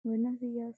Buenos días.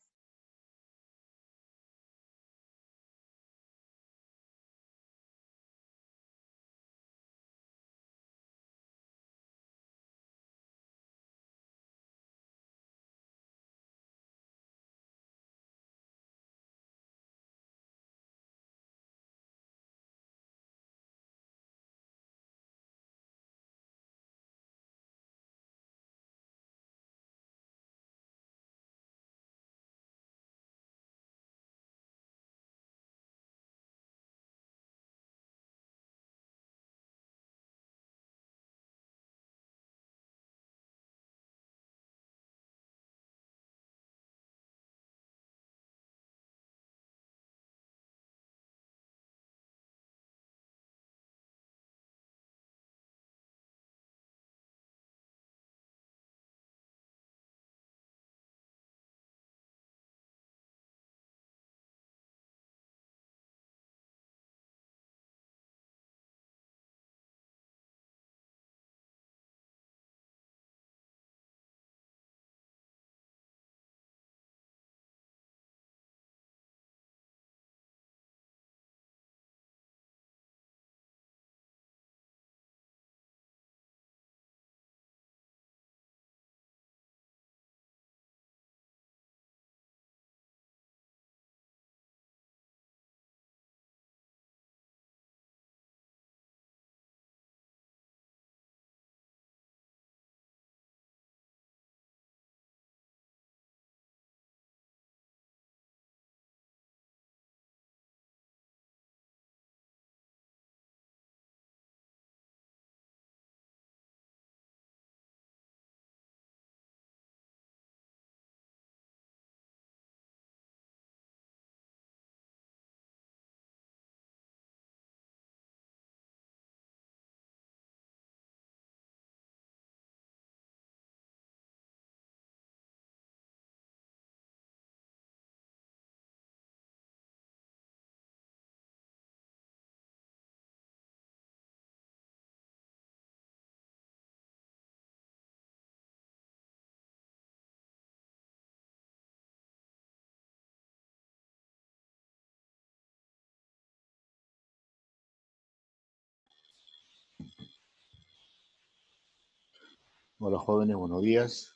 Hola jóvenes, buenos días.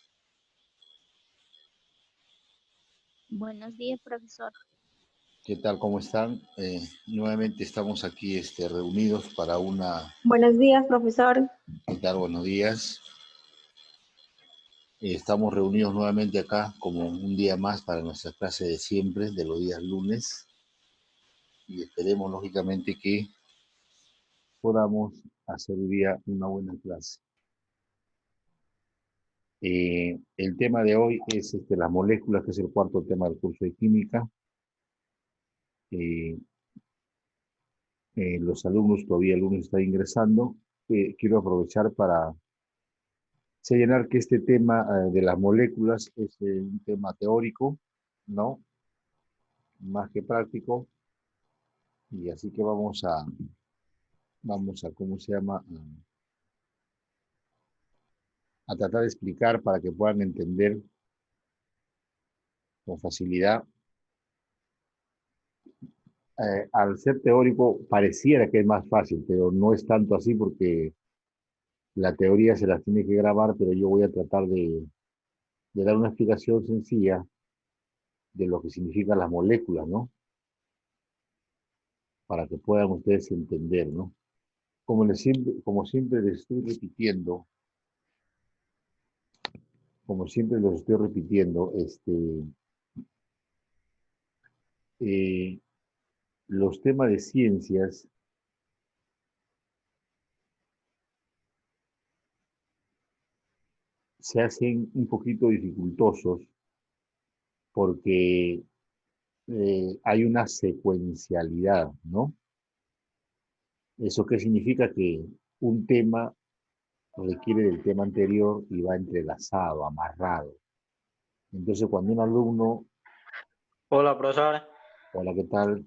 Buenos días, profesor. ¿Qué tal? ¿Cómo están? Nuevamente estamos aquí reunidos para una... Buenos días, profesor. ¿Qué tal? Buenos días. Estamos reunidos nuevamente acá como un día más para nuestra clase de siempre, de los días lunes. Y esperemos lógicamente que podamos hacer hoy día una buena clase. El tema de hoy es las moléculas, que es el cuarto tema del curso de química. Eh, los alumnos, todavía el lunes están ingresando. Quiero aprovechar para señalar que este tema de las moléculas es un tema teórico, ¿no? Más que práctico. Y así que vamos a ¿cómo se llama? A tratar de explicar para que puedan entender con facilidad. Al ser teórico pareciera que es más fácil, pero no es tanto así porque la teoría se las tiene que grabar, pero yo voy a tratar de dar una explicación sencilla de lo que significan las moléculas, ¿no? Para que puedan ustedes entender, ¿no? Como siempre les estoy repitiendo, como siempre los estoy repitiendo, eh, los temas de ciencias se hacen un poquito dificultosos porque hay una secuencialidad, ¿no? ¿Eso qué significa? Que un tema requiere del tema anterior y va entrelazado, amarrado. Entonces, cuando un alumno, Hola, profesor. hola, ¿qué tal?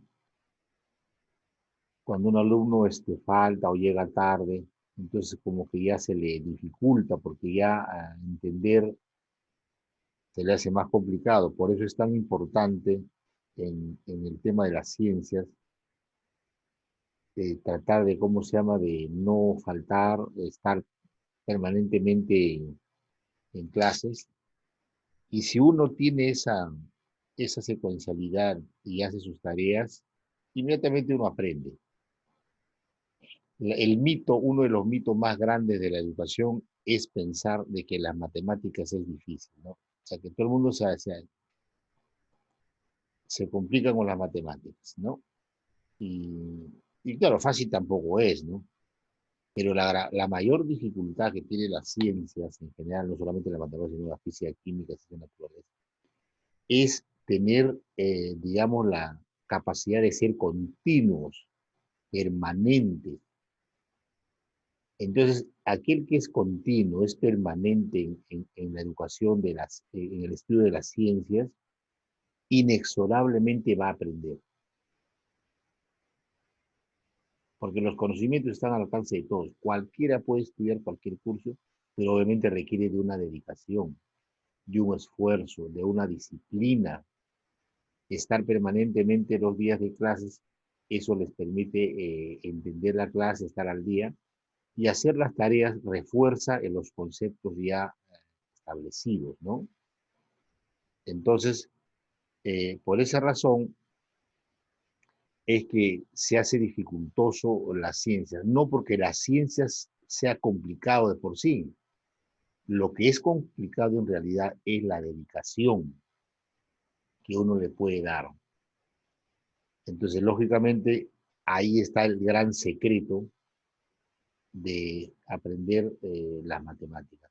Cuando un alumno falta o llega tarde, entonces como que ya se le dificulta porque ya entender se le hace más complicado. Por eso es tan importante en el tema de las ciencias, tratar de, ¿cómo se llama?, de no faltar, de estar permanentemente en clases. Y si uno tiene esa secuencialidad y hace sus tareas, inmediatamente uno aprende. El mito, uno de los mitos más grandes de la educación es pensar de que las matemáticas es difícil, ¿no? O sea, que todo el mundo se complica con las matemáticas, ¿no? Y claro, fácil tampoco es, ¿no? Pero la mayor dificultad que tiene las ciencias en general, no solamente la matemática, sino la física, química, ciencia naturaleza, es tener, digamos, la capacidad de ser continuos, permanentes. Entonces, aquel que es continuo, es permanente en la educación, en el estudio de las ciencias, inexorablemente va a aprender. Porque los conocimientos están al alcance de todos. Cualquiera puede estudiar cualquier curso, pero obviamente requiere de una dedicación, de un esfuerzo, de una disciplina. Estar permanentemente 2 días de clases, eso les permite entender la clase, estar al día, y hacer las tareas refuerza en los conceptos ya establecidos, ¿no? Entonces, por esa razón es que se hace dificultoso las ciencias, no porque las ciencias sea complicado de por sí. Lo que es complicado en realidad es la dedicación que uno le puede dar. Entonces, lógicamente, ahí está el gran secreto de aprender las matemáticas.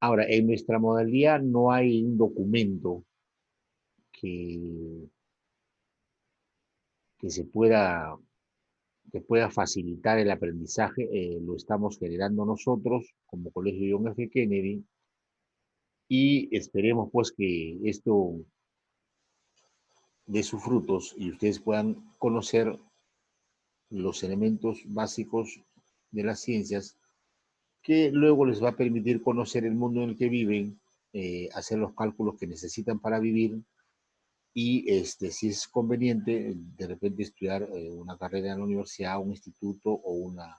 Ahora, en nuestra modalidad no hay un documento que, que se pueda, que pueda facilitar el aprendizaje. Lo estamos generando nosotros como Colegio John F. Kennedy y esperemos pues que esto dé sus frutos y ustedes puedan conocer los elementos básicos de las ciencias que luego les va a permitir conocer el mundo en el que viven, hacer los cálculos que necesitan para vivir y si es conveniente, de repente estudiar una carrera en la universidad, un instituto o una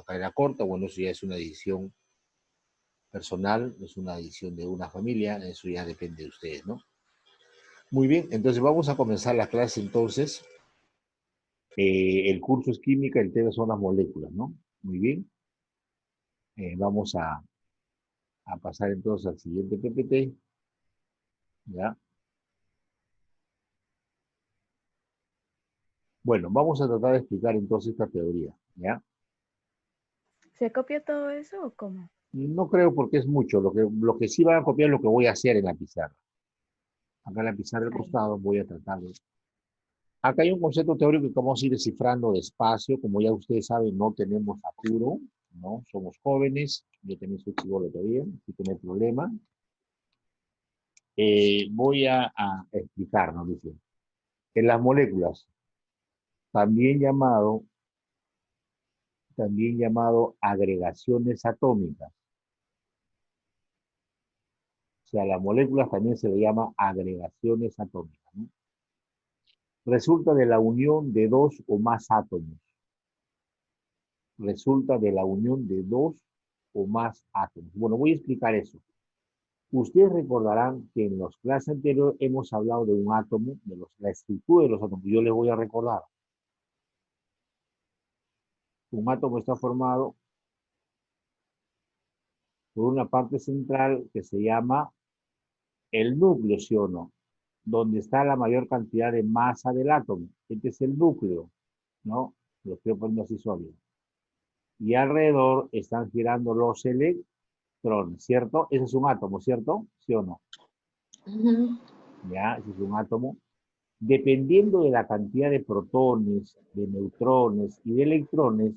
carrera corta. Bueno, eso ya es una decisión personal, es una decisión de una familia, eso ya depende de ustedes, ¿no? Muy bien, entonces vamos a comenzar la clase entonces. El curso es química, el tema son las moléculas, ¿no? Muy bien. Vamos a pasar entonces al siguiente PPT, ¿ya? Bueno, vamos a tratar de explicar entonces esta teoría, ¿ya? ¿Se copia todo eso o cómo? No creo porque es mucho, lo que sí van a copiar es lo que voy a hacer en la pizarra. Acá en la pizarra del costado voy a tratar de... Acá hay un concepto teórico que vamos a ir descifrando despacio, como ya ustedes saben, no tenemos apuro, ¿no? Somos jóvenes, yo también soy chibolo todavía, así que no hay problema. Voy a explicar, ¿no? Dice, en las moléculas, también llamado agregaciones atómicas. O sea, las moléculas también se le llama agregaciones atómicas, ¿no? Resulta de la unión de dos o más átomos. Resulta de la unión de dos o más átomos. Bueno, voy a explicar eso. Ustedes recordarán que en las clases anteriores hemos hablado de un átomo, de la estructura de los átomos. Yo les voy a recordar. Un átomo está formado por una parte central que se llama el núcleo, ¿sí o no? Donde está la mayor cantidad de masa del átomo. Este es el núcleo, ¿no? Lo estoy poniendo así sólido. Y alrededor están girando los electrones, ¿cierto? Ese es un átomo, ¿cierto? ¿Sí o no? Ya, ese es un átomo. Dependiendo de la cantidad de protones, de neutrones y de electrones,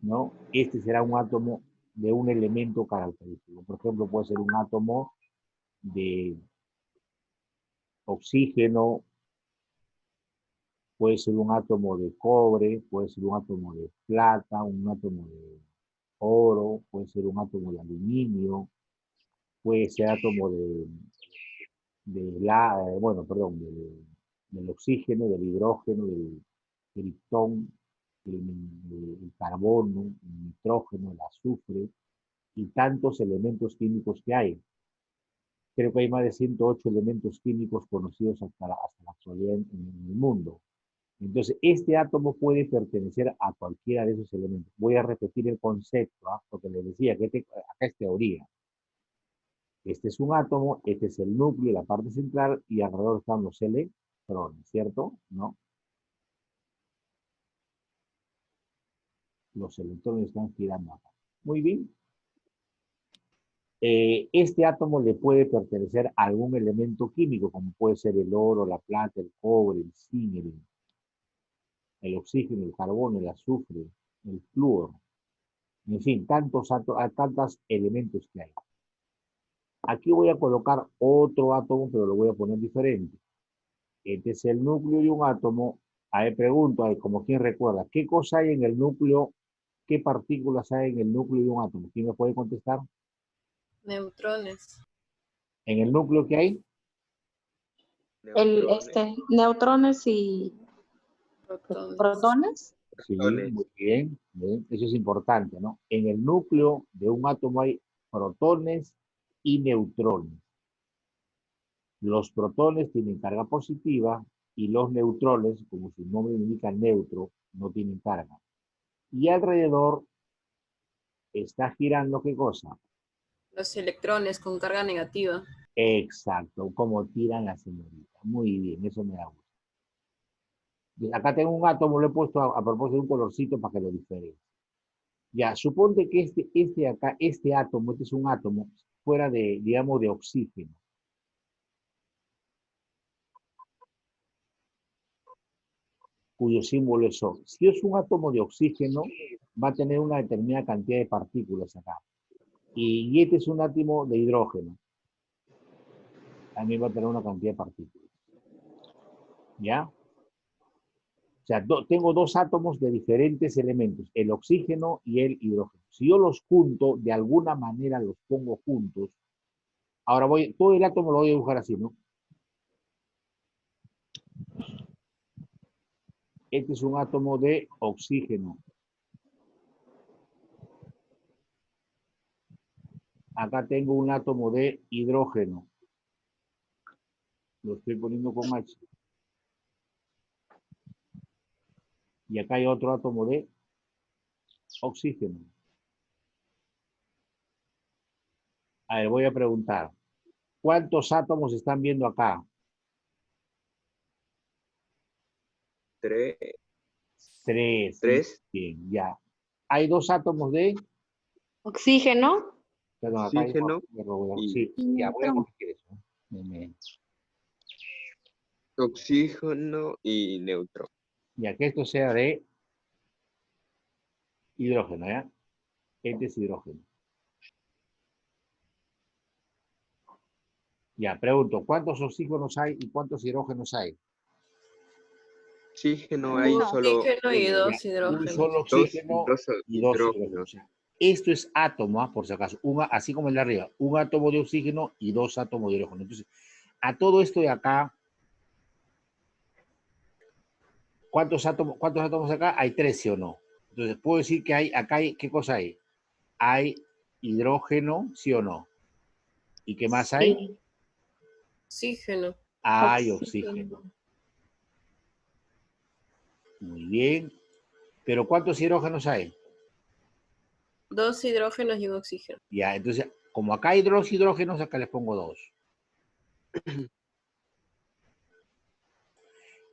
¿no? Este será un átomo de un elemento característico. Por ejemplo, puede ser un átomo de oxígeno, puede ser un átomo de cobre, puede ser un átomo de plata, un átomo de oro, puede ser un átomo de aluminio, puede ser átomo del oxígeno, del hidrógeno, del criptón, el carbono, el nitrógeno, el azufre y tantos elementos químicos que hay. Creo que hay más de 108 elementos químicos conocidos hasta la actualidad en el mundo. Entonces, este átomo puede pertenecer a cualquiera de esos elementos. Voy a repetir el concepto, porque les decía que acá es teoría. Este es un átomo, este es el núcleo, la parte central, y alrededor están los electrones, ¿cierto? ¿No? Los electrones están girando acá. Muy bien. Este átomo le puede pertenecer a algún elemento químico, como puede ser el oro, la plata, el cobre, el zinc, el oxígeno, el carbono, el azufre, el flúor. En fin, tantos elementos que hay. Aquí voy a colocar otro átomo, pero lo voy a poner diferente. Este es el núcleo de un átomo. Ahí pregunto, como quien recuerda, ¿qué cosa hay en el núcleo? ¿Qué partículas hay en el núcleo de un átomo? ¿Quién me puede contestar? Neutrones. ¿En el núcleo qué hay? Neutrones y Protones. protones. Sí, muy bien, bien. Eso es importante, ¿no? En el núcleo de un átomo hay protones y neutrones. Los protones tienen carga positiva y los neutrones, como su nombre indica neutro, no tienen carga. Y alrededor está girando, ¿qué cosa? Los electrones con carga negativa. Exacto, como tiran la señorita. Muy bien, eso me da gusto. Acá tengo un átomo, lo he puesto a propósito de un colorcito para que lo diferencie. Ya, suponte que este átomo, este es un átomo fuera de, digamos, de oxígeno. Cuyo símbolo es O. Si es un átomo de oxígeno, va a tener una determinada cantidad de partículas acá. Y este es un átomo de hidrógeno. También va a tener una cantidad de partículas. ¿Ya? O sea, tengo dos átomos de diferentes elementos, el oxígeno y el hidrógeno. Si yo los junto, de alguna manera los pongo juntos, ahora todo el átomo lo voy a dibujar así, ¿no? Este es un átomo de oxígeno. Acá tengo un átomo de hidrógeno. Lo estoy poniendo con H. Y acá hay otro átomo de oxígeno. A ver, voy a preguntar. ¿Cuántos átomos están viendo acá? 3. 3. 3. Bien, ya. Hay dos átomos de... Oxígeno. Perdón, acá hay... Oxígeno Sí, ya, voy a corregir eso. Oxígeno y neutro. Ya, que esto sea de hidrógeno, ¿ya? Este es hidrógeno. Ya, pregunto, ¿cuántos oxígenos hay y cuántos hidrógenos hay? Oxígeno hay Uno. solo Oxígeno y uno. dos Un hidrógenos. solo oxígeno Dos y dos hidrógenos. hidrógenos. O sea, esto es átomo, por si acaso, así como el de arriba, un átomo de oxígeno y dos átomos de hidrógeno. Entonces, a todo esto de acá, ¿cuántos átomos acá? Hay 13 o no. Entonces, puedo decir que ¿qué cosa hay? Hay hidrógeno, ¿sí o no? ¿Y qué más hay? Sí. Oxígeno. Hay oxígeno. Muy bien. ¿Pero cuántos hidrógenos hay? Dos hidrógenos y un oxígeno. Ya, entonces, como acá hay dos hidrógenos, acá les pongo 2.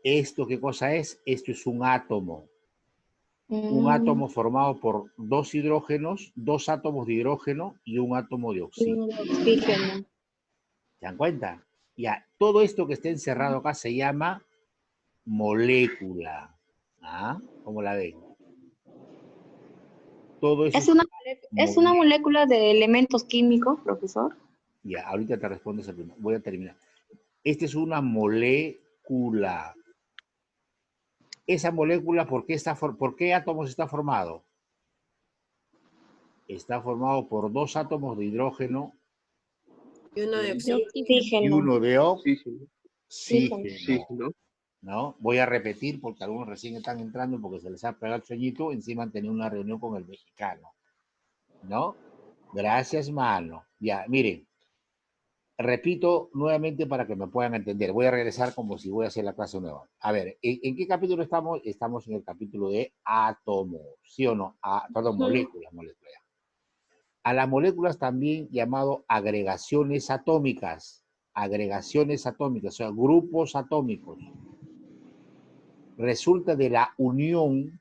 ¿Esto qué cosa es? Esto es un átomo. Un átomo formado por dos hidrógenos, dos átomos de hidrógeno y un átomo de oxígeno. Oxígeno. ¿Se dan cuenta? Ya, todo esto que está encerrado acá se llama molécula. ¿Ah? ¿Cómo la ven? Todo eso Es una molécula de elementos químicos, profesor. Ya, ahorita te respondo esa pregunta. Voy a terminar. Esta es una molécula. Esa molécula, ¿por qué átomos está formado? Está formado por dos átomos de hidrógeno Y uno de De oxígeno. Y Oxígeno. uno de Oxígeno. oxígeno. Oxígeno. ¿No? Voy a repetir porque algunos recién están entrando porque se les ha pegado el sueñito. Encima han tenido una reunión con el mexicano. ¿No? Gracias, mano. Ya, miren. Repito nuevamente para que me puedan entender. Voy a regresar como si voy a hacer la clase nueva. A ver, ¿en qué capítulo estamos? Estamos en el capítulo de átomos, ¿sí o no? Perdón, moléculas. A las moléculas también llamado agregaciones atómicas. Agregaciones atómicas, o sea, grupos atómicos. Resulta de la unión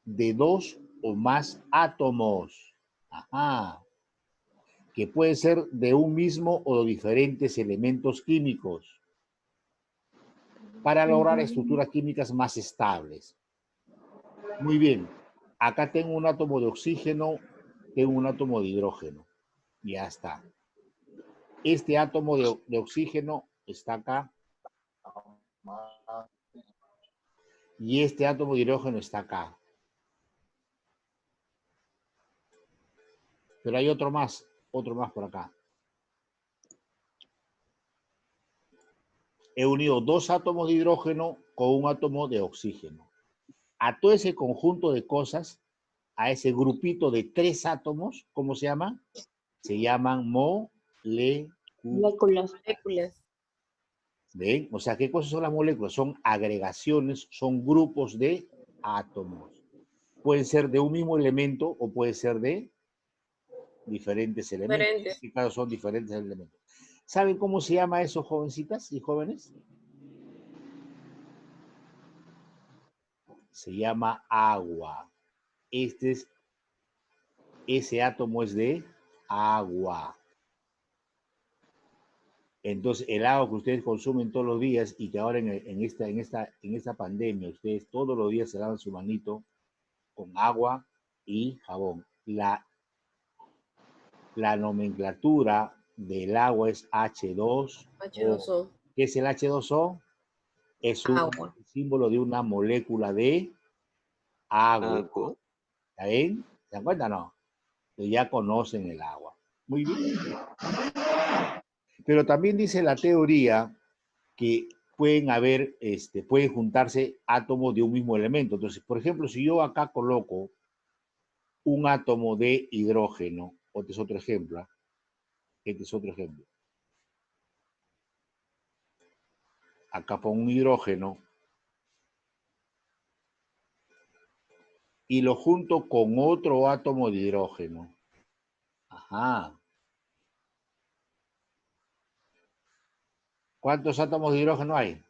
de dos o más átomos. Ajá. Que puede ser de un mismo o de diferentes elementos químicos para lograr estructuras químicas más estables. Muy bien, acá tengo un átomo de oxígeno, tengo un átomo de hidrógeno. Ya está. Este átomo de oxígeno está acá y este átomo de hidrógeno está acá. Pero hay otro más por acá. He unido dos átomos de hidrógeno con un átomo de oxígeno. A todo ese conjunto de cosas, a ese grupito de tres átomos, ¿cómo se llama? Se llaman moléculas. Moléculas. Moléculas. ¿Ven? O sea, ¿qué cosas son las moléculas? Son agregaciones, son grupos de átomos. Pueden ser de un mismo elemento o puede ser de diferentes elementos. En Diferentes. este caso son diferentes elementos. ¿Saben cómo se llama eso, jovencitas y jóvenes? Se llama agua. Ese átomo es de agua. Entonces, el agua que ustedes consumen todos los días y que ahora en esta pandemia, ustedes todos los días se lavan su manito con agua y jabón. La nomenclatura del agua es H2O. H2O. ¿Qué es el H2O? Es un Agua. símbolo de una molécula de agua. Agua. ¿Está bien? ¿Se dan cuenta o no? Entonces ya conocen el agua. Muy bien. Pero también dice la teoría que pueden juntarse átomos de un mismo elemento. Entonces, por ejemplo, si yo acá coloco un átomo de hidrógeno, este es otro ejemplo, acá pongo un hidrógeno y lo junto con otro átomo de hidrógeno. Ajá. ¿Cuántos átomos de hidrógeno hay?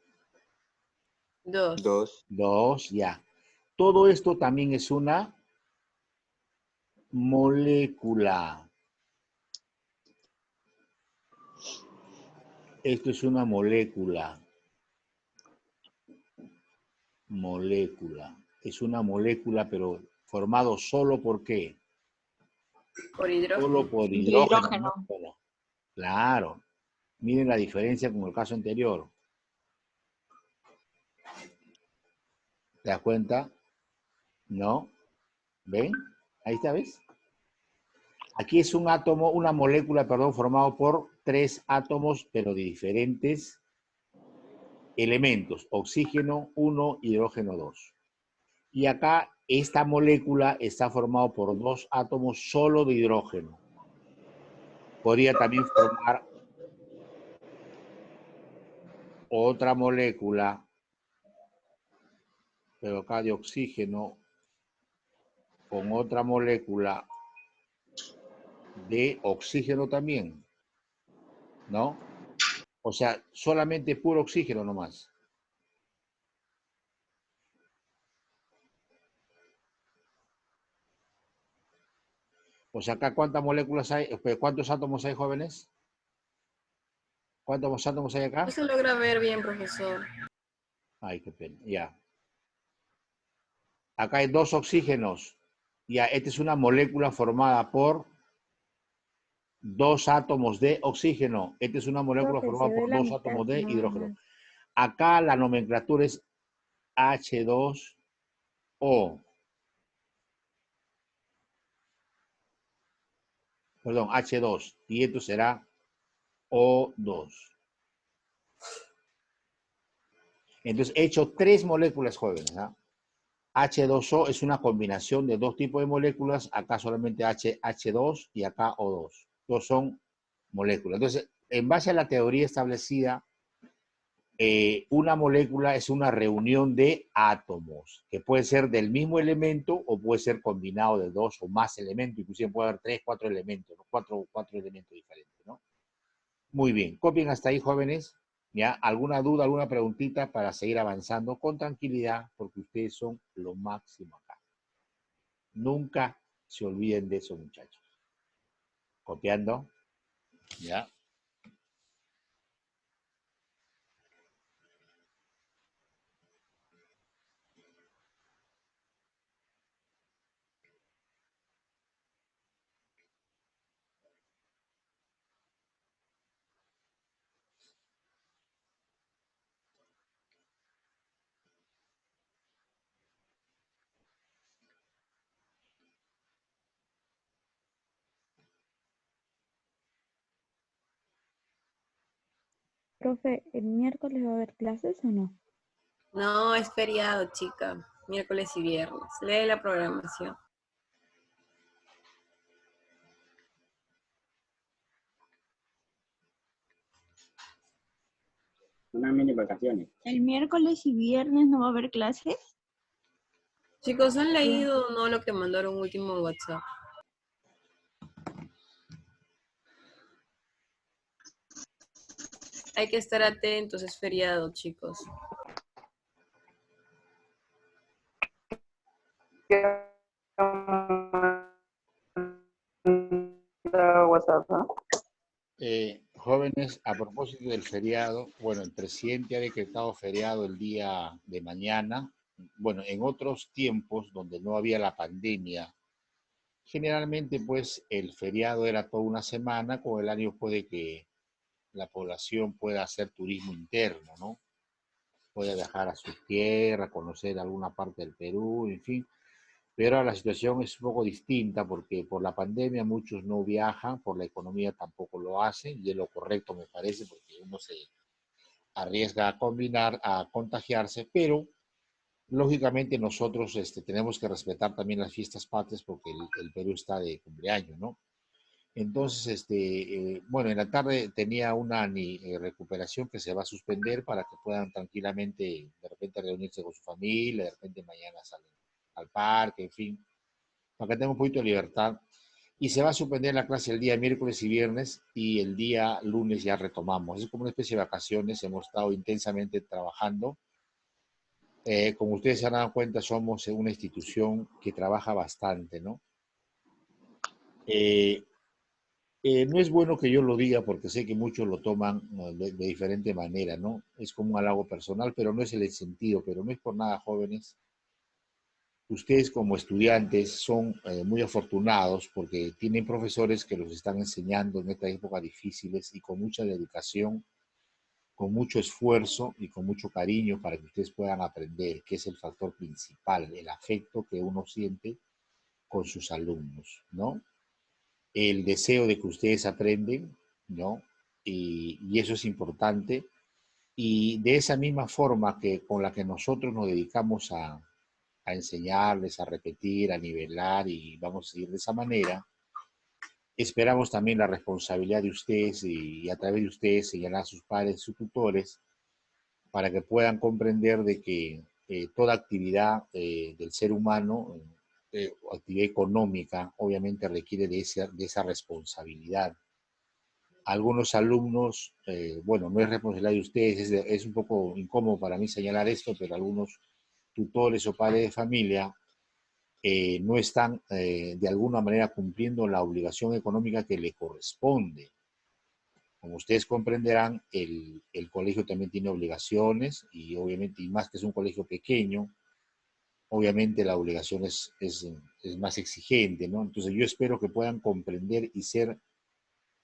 2. 2. Dos, ya. Todo esto también es una molécula. Esto es una molécula. Es una molécula, pero formado solo por ¿qué? Por hidrógeno. Solo por hidrógeno. ¿No? Claro. Miren la diferencia con el caso anterior. ¿Te das cuenta? ¿No? ¿Ven? Ahí está, ¿ves? Aquí es un átomo, una molécula, perdón, formado por tres átomos, pero de diferentes elementos. Oxígeno 1, hidrógeno 2. Y acá esta molécula está formada por dos átomos solo de hidrógeno. Podría también formar otra molécula, pero acá de oxígeno, con otra molécula de oxígeno también, ¿no? O sea, solamente puro oxígeno nomás. O sea, acá ¿cuántas moléculas hay? ¿Cuántos átomos hay, jóvenes? ¿Cuántos átomos hay acá? No se logra ver bien, profesor. Ay, qué pena, ya. Acá hay dos oxígenos. Ya, esta es una molécula formada por dos átomos de oxígeno. Esta es una molécula Profe, se formada ve por la dos mitad átomos de nada hidrógeno. más. Acá la nomenclatura es H2O. Perdón, H2. Y esto será O2. Entonces, he hecho 3 moléculas jóvenes. ¿Ah? H2O es una combinación de 2 tipos de moléculas, acá solamente H2 y acá O2. Dos son moléculas. Entonces, en base a la teoría establecida, una molécula es una reunión de átomos, que puede ser del mismo elemento o puede ser combinado de 2 o más elementos, inclusive puede haber 3, 4 elementos, ¿no? cuatro elementos diferentes, ¿no? Muy bien, copien hasta ahí, jóvenes. ¿Ya? ¿Alguna duda, alguna preguntita para seguir avanzando con tranquilidad? Porque ustedes son lo máximo acá. Nunca se olviden de eso, muchachos. Copiando. ¿Ya? Profe, ¿el miércoles va a haber clases o no? No, es feriado, chica. Miércoles y viernes. Lee la programación. Unas mini vacaciones. ¿El miércoles y viernes no va a haber clases? Chicos, ¿han leído o no lo que mandaron último en WhatsApp? Hay que estar atentos, es feriado, chicos. WhatsApp, ¿no? Jóvenes, a propósito del feriado, bueno, el presidente ha decretado feriado el día de mañana. Bueno, en otros tiempos donde no había la pandemia, generalmente pues el feriado era toda una semana, con el año puede que la población pueda hacer turismo interno, ¿no? Puede viajar a su tierra, conocer alguna parte del Perú, en fin. Pero ahora la situación es un poco distinta porque por la pandemia muchos no viajan, por la economía tampoco lo hacen, y es lo correcto me parece porque uno se arriesga a combinar, a contagiarse, pero lógicamente nosotros tenemos que respetar también las fiestas patrias porque el Perú está de cumpleaños, ¿no? Entonces, bueno, en la tarde tenía una recuperación que se va a suspender para que puedan tranquilamente de repente reunirse con su familia, de repente mañana salen al parque, en fin, para que tengan un poquito de libertad. Y se va a suspender la clase el día miércoles y viernes y el día lunes ya retomamos. Es como una especie de vacaciones, hemos estado intensamente trabajando. Como ustedes se han dado cuenta, somos una institución que trabaja bastante, ¿no? No es bueno que yo lo diga porque sé que muchos lo toman de diferente manera, ¿no? Es como un halago personal, pero no es el sentido, pero no es por nada, jóvenes. Ustedes como estudiantes son muy afortunados porque tienen profesores que los están enseñando en estas épocas difíciles y con mucha dedicación, con mucho esfuerzo y con mucho cariño para que ustedes puedan aprender, que es el factor principal, el afecto que uno siente con sus alumnos, ¿no? El deseo de que ustedes aprenden, ¿no? Y eso es importante. Y de esa misma forma que con la que nosotros nos dedicamos a enseñarles, a repetir, a nivelar y vamos a seguir de esa manera, esperamos también la responsabilidad de ustedes y a través de ustedes señalar a sus padres, sus tutores, para que puedan comprender de que toda actividad del ser humano, actividad económica, obviamente requiere de esa responsabilidad. Algunos alumnos, bueno, no es responsabilidad de ustedes, es un poco incómodo para mí señalar esto, pero algunos tutores o padres de familia no están de alguna manera cumpliendo la obligación económica que le corresponde. Como ustedes comprenderán, el colegio también tiene obligaciones y obviamente, y más que es un colegio pequeño, obviamente la obligación es más exigente, ¿no? Entonces yo espero que puedan comprender y ser,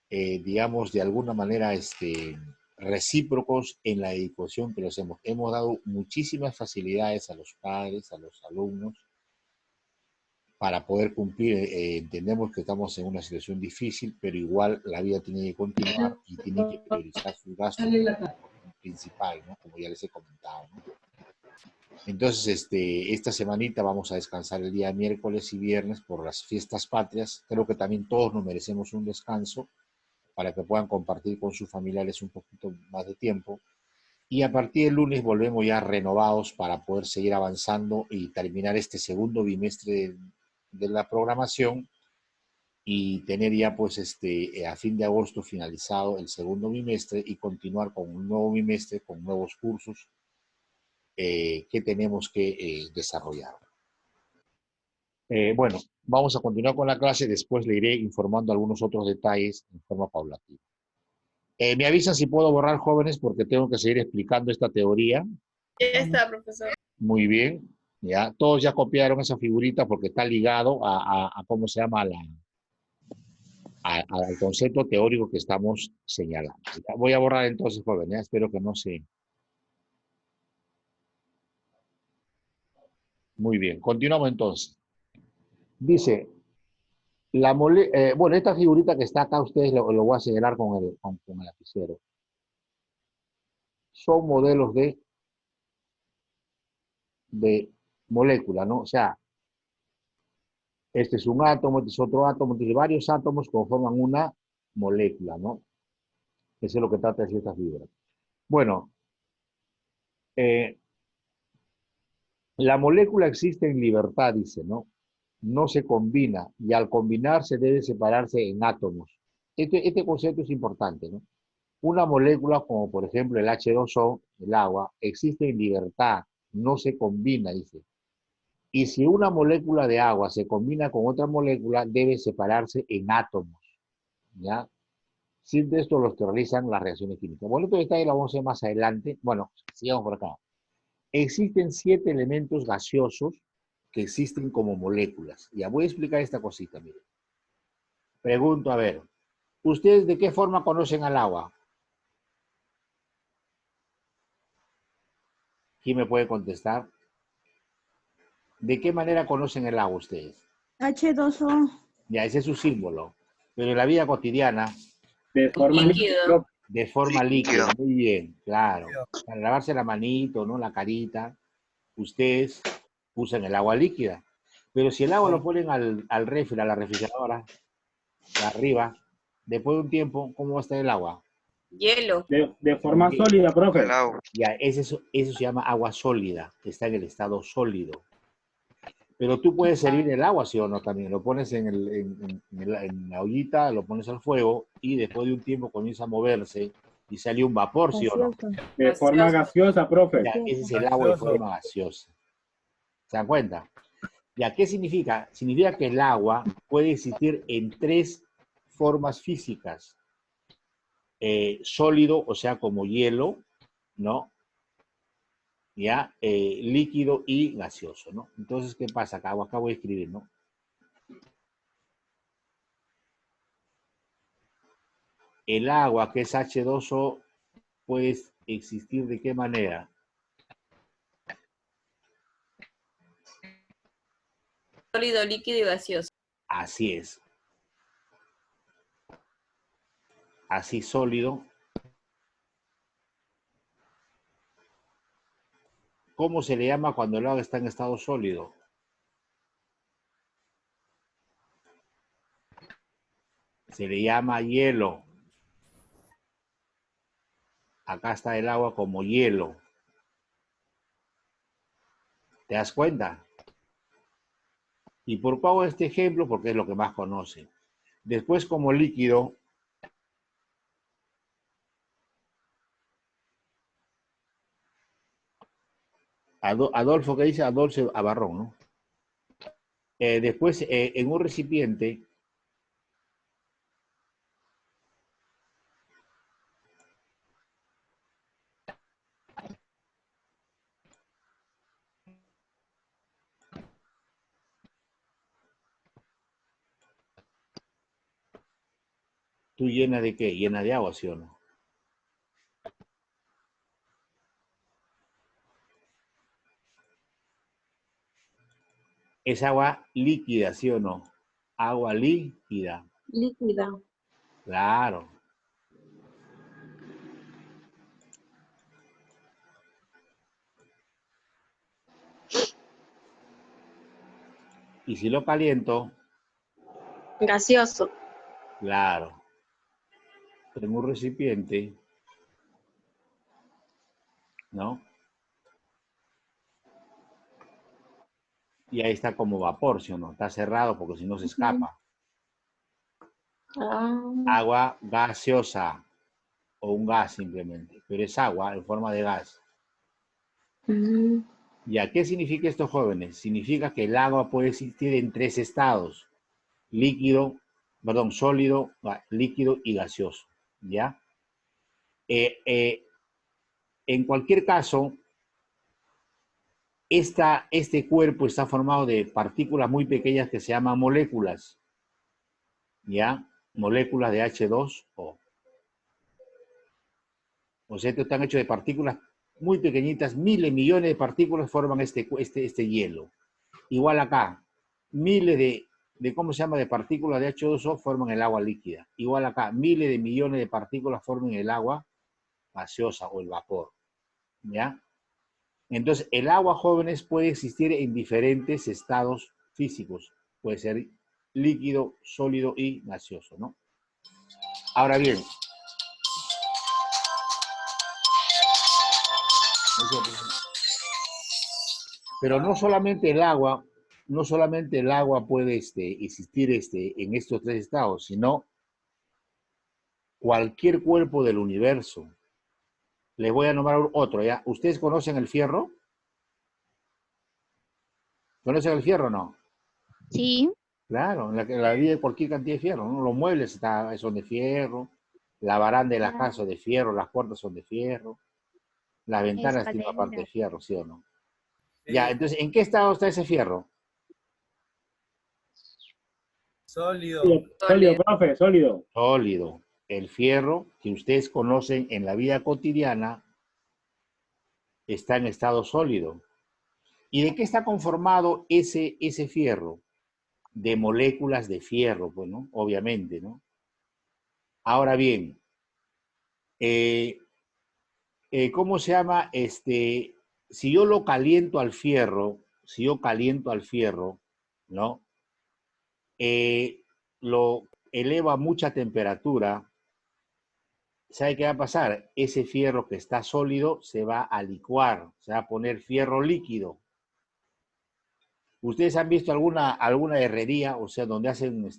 digamos, de alguna manera recíprocos en la educación que les hemos. Hemos dado muchísimas facilidades a los padres, a los alumnos, para poder cumplir. Entendemos que estamos en una situación difícil, pero igual la vida tiene que continuar y tiene que priorizar sus gastos principal, ¿no? Como ya les he comentado, ¿no? Entonces, esta semanita vamos a descansar el día miércoles y viernes por las fiestas patrias. Creo que también todos nos merecemos un descanso para que puedan compartir con sus familiares un poquito más de tiempo. Y a partir del lunes volvemos ya renovados para poder seguir avanzando y terminar este segundo bimestre de la programación y tener ya pues a fin de agosto finalizado el segundo bimestre y continuar con un nuevo bimestre con nuevos cursos que tenemos que desarrollar. Bueno, vamos a continuar con la clase, después le iré informando algunos otros detalles en forma paulatina. Me avisan si puedo borrar, jóvenes, porque tengo que seguir explicando esta teoría. Ya está, profesor. Muy bien, ya todos ya copiaron esa figurita porque está ligado a ¿cómo se llama? Al concepto teórico que estamos señalando. Ya voy a borrar entonces, jóvenes, espero que no se... Muy bien, continuamos entonces. Dice, bueno, esta figurita que está acá, ustedes lo voy a señalar con el lapicero. Son modelos de molécula, ¿no? O sea, este es un átomo, este es otro átomo, entonces varios átomos conforman una molécula, ¿no? Eso es lo que trata de decir esta figura. Bueno, la molécula existe en libertad, dice, ¿no? No se combina y al combinarse debe separarse en átomos. Este concepto es importante, ¿no? Una molécula como por ejemplo el H2O, el agua, existe en libertad, no se combina, dice. Y si una molécula de agua se combina con otra molécula, debe separarse en átomos, ¿ya? Sin de esto los que realizan las reacciones químicas. Bueno, este detalle lo vamos a ver más adelante. Bueno, sigamos por acá. Existen 7 elementos gaseosos que existen como moléculas. Ya voy a explicar esta cosita, miren. Pregunto, a ver, ¿ustedes de qué forma conocen al agua? ¿Quién me puede contestar? ¿De qué manera conocen el agua ustedes? H2O. Ya, ese es su símbolo. Pero en la vida cotidiana, De forma Líquido. de forma líquida, muy bien, claro. Para lavarse la manito, ¿no? La carita, ustedes usan el agua líquida. Pero si el agua lo ponen al refri, a la refrigeradora, de arriba, después de un tiempo, ¿cómo va a estar el agua? Hielo. de forma sólida, profe. Ya, eso se llama agua sólida, que está en el estado sólido. Pero tú puedes servir el agua, ¿sí o no? También lo pones en la ollita, lo pones al fuego y después de un tiempo comienza a moverse y sale un vapor, ¿sí o no? Gaseoso. De forma gaseosa, profe. Ya, ese es el agua de forma gaseosa. ¿Se dan cuenta? Ya, ¿qué significa? Significa que el agua puede existir en 3 formas físicas. Sólido, o sea, como hielo, ¿no? Ya, líquido y gaseoso, ¿no? Entonces, ¿qué pasa? Acá voy a escribir, ¿no? El agua, que es H2O, puede existir ¿de qué manera? Sólido, líquido y gaseoso. Así es. Así sólido. ¿Cómo se le llama cuando el agua está en estado sólido? Se le llama hielo. Acá está el agua como hielo. ¿Te das cuenta? ¿Y por qué hago este ejemplo? Porque es lo que más conocen. Después, como líquido, Adolfo, ¿qué dice? Adolfo Abarrón, ¿no? Después, en un recipiente, ¿tú llenas de qué? Llena de agua, ¿sí o no? Es agua líquida, ¿sí o no? Agua líquida. Líquida. Claro. Y si lo caliento, Gaseoso. claro. En un recipiente, ¿no? Y ahí está como vapor, ¿sí o no? Está cerrado porque si no se escapa. Ah, Agua gaseosa o un gas simplemente, pero es agua en forma de gas. mm, ¿Ya qué significa esto, jóvenes? Significa que el agua puede existir en 3 estados: líquido, perdón, sólido, líquido y gaseoso, ¿ya? En cualquier caso, este cuerpo está formado de partículas muy pequeñas que se llaman moléculas, ¿ya? Moléculas de H2O. O sea, estos están hechos de partículas muy pequeñitas, miles, millones de partículas forman este hielo. Igual acá, miles ¿cómo se llama?, de partículas de H2O forman el agua líquida. Igual acá, miles de millones de partículas forman el agua gaseosa o el vapor, ¿ya? Entonces, el agua, jóvenes, puede existir en diferentes estados físicos. Puede ser líquido, sólido y gaseoso, ¿no? Ahora bien, pero no solamente el agua puede existir en estos 3 estados, sino cualquier cuerpo del universo. Les voy a nombrar otro, ¿ya? ¿Ustedes conocen el fierro? ¿Conocen el fierro o no? Sí. Claro, en la vida hay cualquier cantidad de fierro, ¿no? Los muebles son de fierro, la baranda de la casa es de fierro, las puertas son de fierro, las ventanas tienen una parte de fierro, ¿sí o no? Ya, entonces, ¿en qué estado está ese fierro? Sólido, profe, sólido. Sólido. El fierro que ustedes conocen en la vida cotidiana está en estado sólido. ¿Y de qué está conformado ese fierro? De moléculas de fierro, pues, ¿no? Obviamente, ¿no? Ahora bien, ¿cómo se llama? Si yo lo caliento al fierro, ¿no? Lo elevo a mucha temperatura, ¿sabe qué va a pasar? Ese fierro que está sólido se va a licuar, se va a poner fierro líquido. ¿Ustedes han visto alguna herrería, o sea, donde hacen,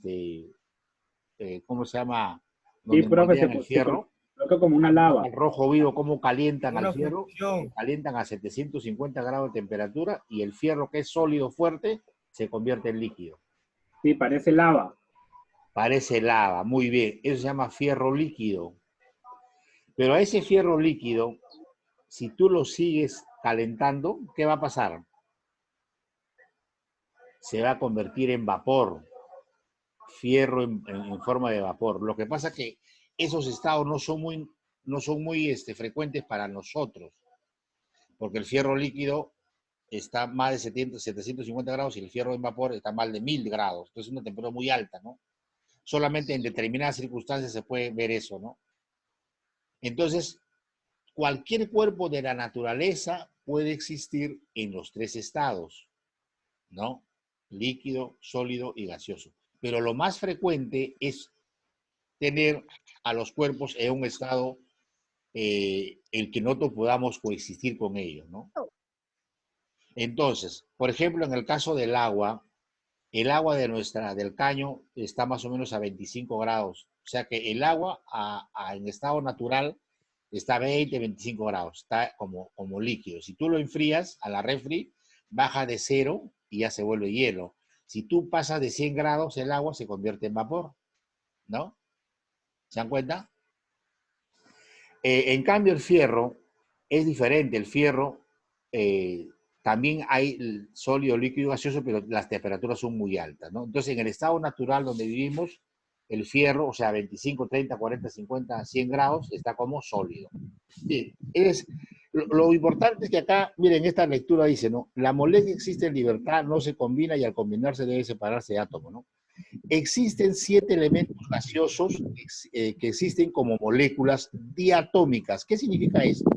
¿cómo se llama? Sí, Donde profe, moldean el fierro. creo que como una lava. El rojo vivo, ¿cómo calientan al fierro? Lo calientan a 750 grados de temperatura y el fierro que es sólido, fuerte, se convierte en líquido. Sí, parece lava. Parece lava, muy bien. Eso se llama fierro líquido. Pero a ese fierro líquido, si tú lo sigues calentando, ¿qué va a pasar? Se va a convertir en vapor, fierro en forma de vapor. Lo que pasa es que esos estados no son muy frecuentes para nosotros, porque el fierro líquido está más de 750 grados y el fierro en vapor está más de 1000 grados. Entonces es una temperatura muy alta, ¿no? Solamente en determinadas circunstancias se puede ver eso, ¿no? Entonces, cualquier cuerpo de la naturaleza puede existir en los 3 estados, ¿no? Líquido, sólido y gaseoso. Pero lo más frecuente es tener a los cuerpos en un estado en que nosotros podamos coexistir con ellos, ¿no? Entonces, por ejemplo, en el caso del agua, el agua del caño está más o menos a 25 grados. O sea que el agua en estado natural está a 20, 25 grados, está como líquido. Si tú lo enfrías a la refri, baja de 0 y ya se vuelve hielo. Si tú pasas de 100 grados, el agua se convierte en vapor, ¿no? ¿Se dan cuenta? En cambio, el fierro es diferente. El fierro también hay sólido, líquido y gaseoso, pero las temperaturas son muy altas, ¿no? Entonces, en el estado natural donde vivimos, el fierro, o sea, 25, 30, 40, 50, 100 grados, está como sólido. Bien, Lo importante es que acá, miren, esta lectura dice, ¿no? La molécula existe en libertad, no se combina y al combinarse debe separarse de átomo, ¿no? Existen 7 elementos gaseosos que existen como moléculas diatómicas. ¿Qué significa esto?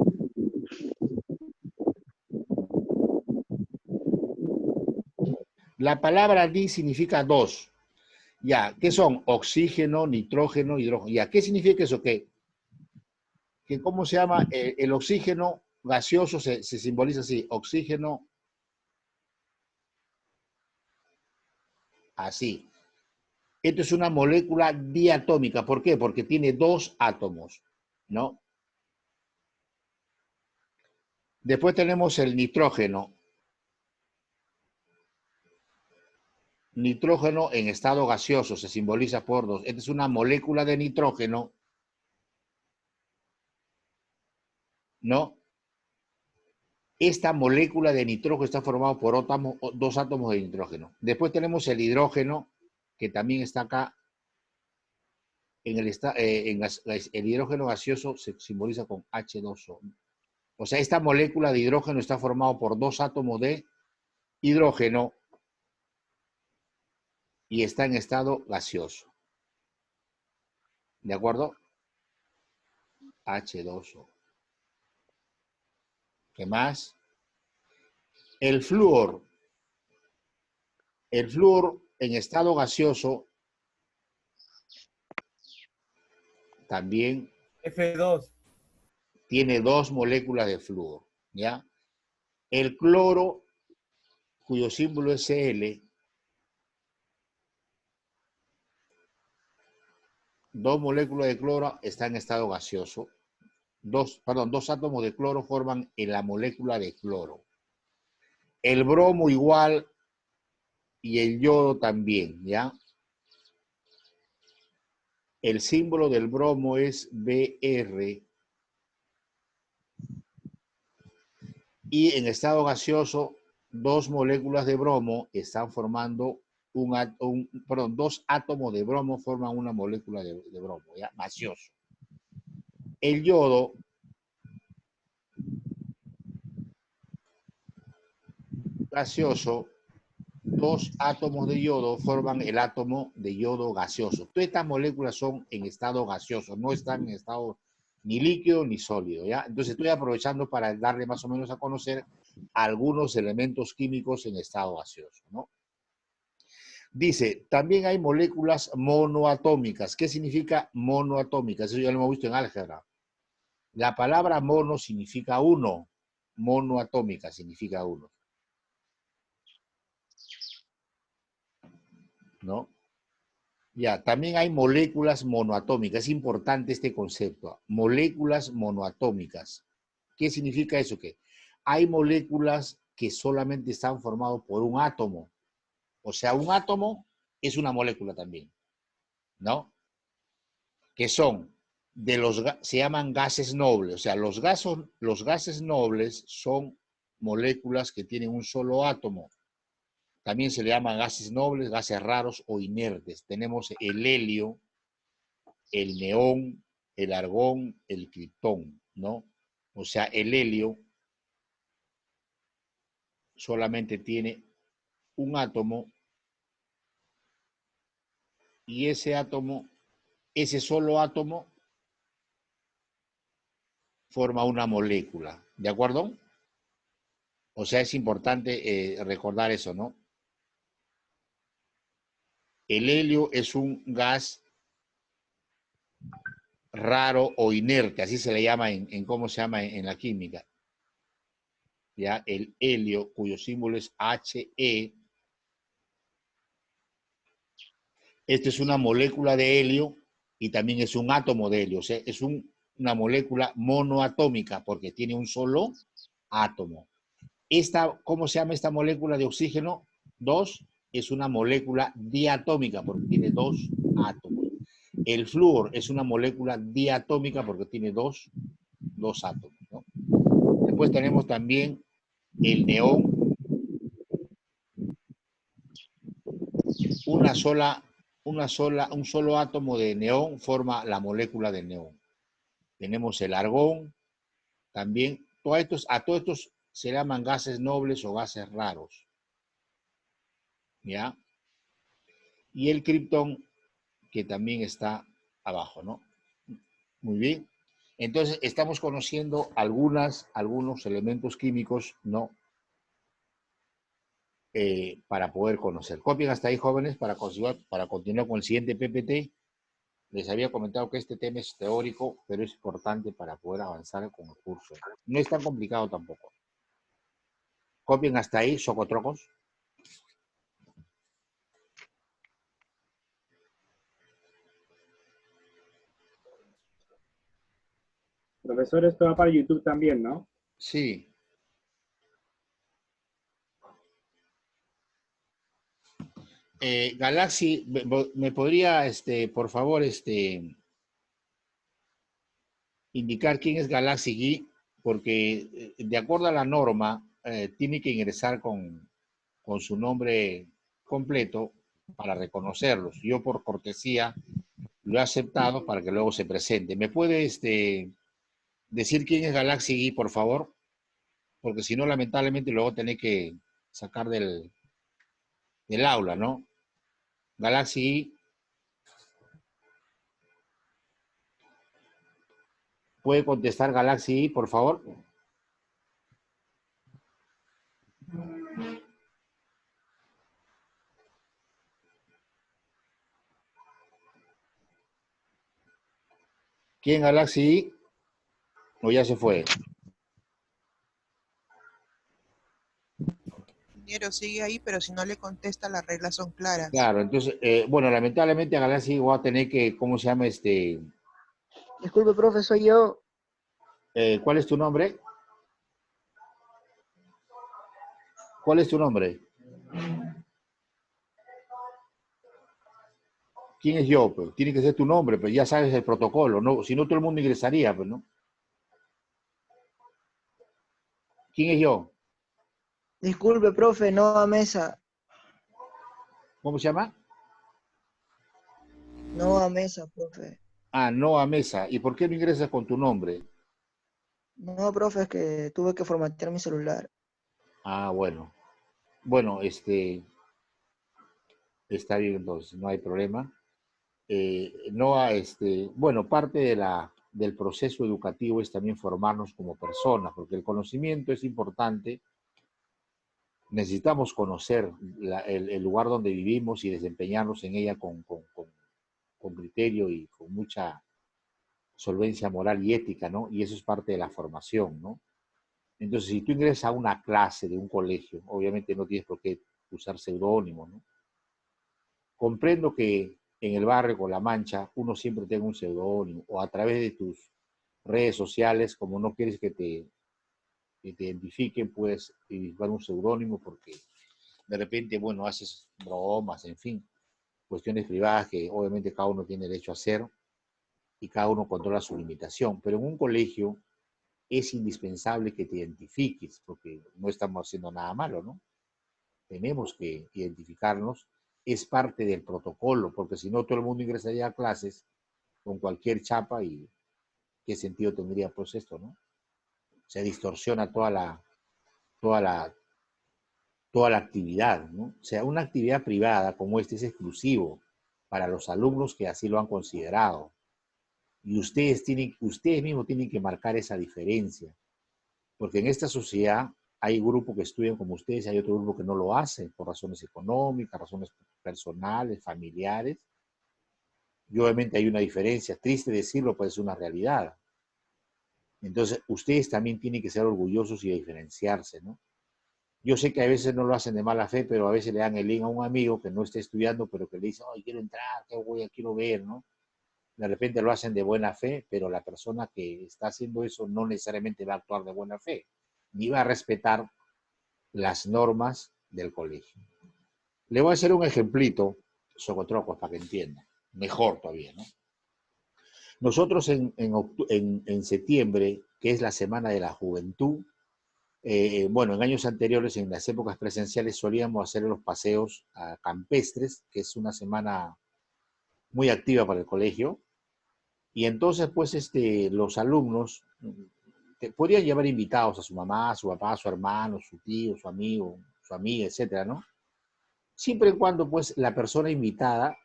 La palabra di significa dos. Ya, ¿qué son? Oxígeno, nitrógeno, hidrógeno. Ya, ¿qué significa eso? Que ¿cómo se llama? El oxígeno gaseoso se simboliza así. Oxígeno, así. Esto es una molécula diatómica. ¿Por qué? Porque tiene 2 átomos, ¿no? Después tenemos el nitrógeno. Nitrógeno en estado gaseoso se simboliza por 2. Esta es una molécula de nitrógeno, ¿no? Esta molécula de nitrógeno está formada por 2 átomos de nitrógeno. Después tenemos el hidrógeno, que también está acá. El hidrógeno gaseoso se simboliza con H2O. O sea, esta molécula de hidrógeno está formada por 2 átomos de hidrógeno y está en estado gaseoso. ¿De acuerdo? H2O. ¿Qué más? El flúor. El flúor en estado gaseoso también F2. tiene 2 moléculas de flúor, ¿ya? El cloro, cuyo símbolo es Cl, 2 moléculas de cloro están en estado gaseoso. 2 átomos de cloro forman en la molécula de cloro. El bromo igual y el yodo también, ¿ya? El símbolo del bromo es Br. Y en estado gaseoso, 2 moléculas de bromo están formando 2 átomos de bromo forman una molécula de bromo, ¿ya? Gaseoso. El yodo gaseoso, 2 átomos de yodo forman el átomo de yodo gaseoso. Todas estas moléculas son en estado gaseoso, no están en estado ni líquido ni sólido, ¿ya? Entonces estoy aprovechando para darle más o menos a conocer algunos elementos químicos en estado gaseoso, ¿no? Dice, también hay moléculas monoatómicas. ¿Qué significa monoatómicas? Eso ya lo hemos visto en álgebra. La palabra mono significa uno. Monoatómica significa uno. ¿No? Ya, también hay moléculas monoatómicas. Es importante este concepto. Moléculas monoatómicas. ¿Qué significa eso? Que hay moléculas que solamente están formadas por un átomo. O sea, un átomo es una molécula también, ¿no? Que son, se llaman gases nobles. O sea, los gases nobles son moléculas que tienen un solo átomo. También se le llaman gases nobles, gases raros o inertes. Tenemos el helio, el neón, el argón, el criptón, ¿no? O sea, el helio solamente tiene un átomo y ese solo átomo forma una molécula, ¿de acuerdo? O sea, es importante recordar eso, ¿no? El helio es un gas raro o inerte, así se le llama ¿cómo se llama en la química? ¿Ya? El helio, cuyo símbolo es He. Esta es una molécula de helio y también es un átomo de helio. O sea, es una molécula monoatómica porque tiene un solo átomo. ¿Cómo se llama esta molécula de oxígeno? 2. Es una molécula diatómica porque tiene 2 átomos. El flúor es una molécula diatómica porque tiene 2 átomos, ¿no? Después tenemos también el neón. Un solo átomo de neón forma la molécula del neón. Tenemos el argón, también a todos estos se llaman gases nobles o gases raros. ¿Ya? Y el criptón, que también está abajo, ¿no? Muy bien. Entonces, estamos conociendo algunos elementos químicos, ¿no? Para poder conocer. Copien hasta ahí, jóvenes, para continuar con el siguiente PPT. Les había comentado que este tema es teórico, pero es importante para poder avanzar con el curso. No es tan complicado tampoco. Copien hasta ahí, socotrocos. Profesor, esto va para YouTube también, ¿no? Sí. Galaxy, ¿me podría, por favor, indicar quién es Galaxy Geek? Porque de acuerdo a la norma, tiene que ingresar con su nombre completo para reconocerlos. Yo por cortesía lo he aceptado para que luego se presente. ¿Me puede decir quién es Galaxy Geek, por favor? Porque si no, lamentablemente luego tenés que sacar del aula, ¿no? Galaxy Geek. ¿Puede contestar Galaxy, por favor? ¿Quién Galaxy? ¿O ya se fue? Ingeniero, sigue ahí, pero si no le contesta, las reglas son claras. Claro, entonces, bueno, lamentablemente a Galaxy va a tener que, ¿cómo se llama Disculpe, profe, soy yo. ¿Cuál es tu nombre? ¿Cuál es tu nombre? ¿Quién es yo? Pues tiene que ser tu nombre, pero ya sabes el protocolo, ¿no? Si no, todo el mundo ingresaría, pues, ¿no? ¿Quién es yo? Disculpe, profe, no a mesa. ¿Cómo se llama? No a mesa, profe. Ah, no a mesa. ¿Y por qué no ingresas con tu nombre? No, profe, es que tuve que formatear mi celular. Ah, bueno. Bueno, está bien entonces, no hay problema. Bueno, parte del proceso educativo es también formarnos como personas, porque el conocimiento es importante. Necesitamos conocer el lugar donde vivimos y desempeñarnos en ella con criterio y con mucha solvencia moral y ética, ¿no? Y eso es parte de la formación, ¿no? Entonces, si tú ingresas a una clase de un colegio, obviamente no tienes por qué usar seudónimo, ¿no? Comprendo que en el barrio con La Mancha uno siempre tenga un seudónimo o a través de tus redes sociales, como no quieres que te identifiquen, puedes identificar un seudónimo porque de repente, bueno, haces bromas, en fin, cuestiones privadas que obviamente cada uno tiene derecho a hacer y cada uno controla su limitación. Pero en un colegio es indispensable que te identifiques porque no estamos haciendo nada malo, ¿no? Tenemos que identificarnos, es parte del protocolo, porque si no todo el mundo ingresaría a clases con cualquier chapa y qué sentido tendría pues esto, ¿no? Se distorsiona toda la actividad, ¿no? O sea, una actividad privada como esta es exclusivo para los alumnos que así lo han considerado. Y ustedes mismos tienen que marcar esa diferencia, porque en esta sociedad hay grupos que estudian como ustedes y hay otro grupo que no lo hace por razones económicas, razones personales, familiares. Y obviamente hay una diferencia, triste decirlo, pero es una realidad. Entonces, ustedes también tienen que ser orgullosos y diferenciarse, ¿no? Yo sé que a veces no lo hacen de mala fe, pero a veces le dan el link a un amigo que no esté estudiando, pero que le dice, oh, quiero entrar, quiero ver, ¿no? De repente lo hacen de buena fe, pero la persona que está haciendo eso no necesariamente va a actuar de buena fe, ni va a respetar las normas del colegio. Le voy a hacer un ejemplito, Socotrocos, para que entienda. Mejor todavía, ¿no? Nosotros en septiembre, que es la Semana de la Juventud, bueno, en años anteriores, en las épocas presenciales, solíamos hacer los paseos campestres, que es una semana muy activa para el colegio. Y entonces, pues, los alumnos podrían llevar invitados a su mamá, a su papá, a su hermano, su tío, su amigo, su amiga, etcétera, ¿no? Siempre y cuando, pues, la persona invitada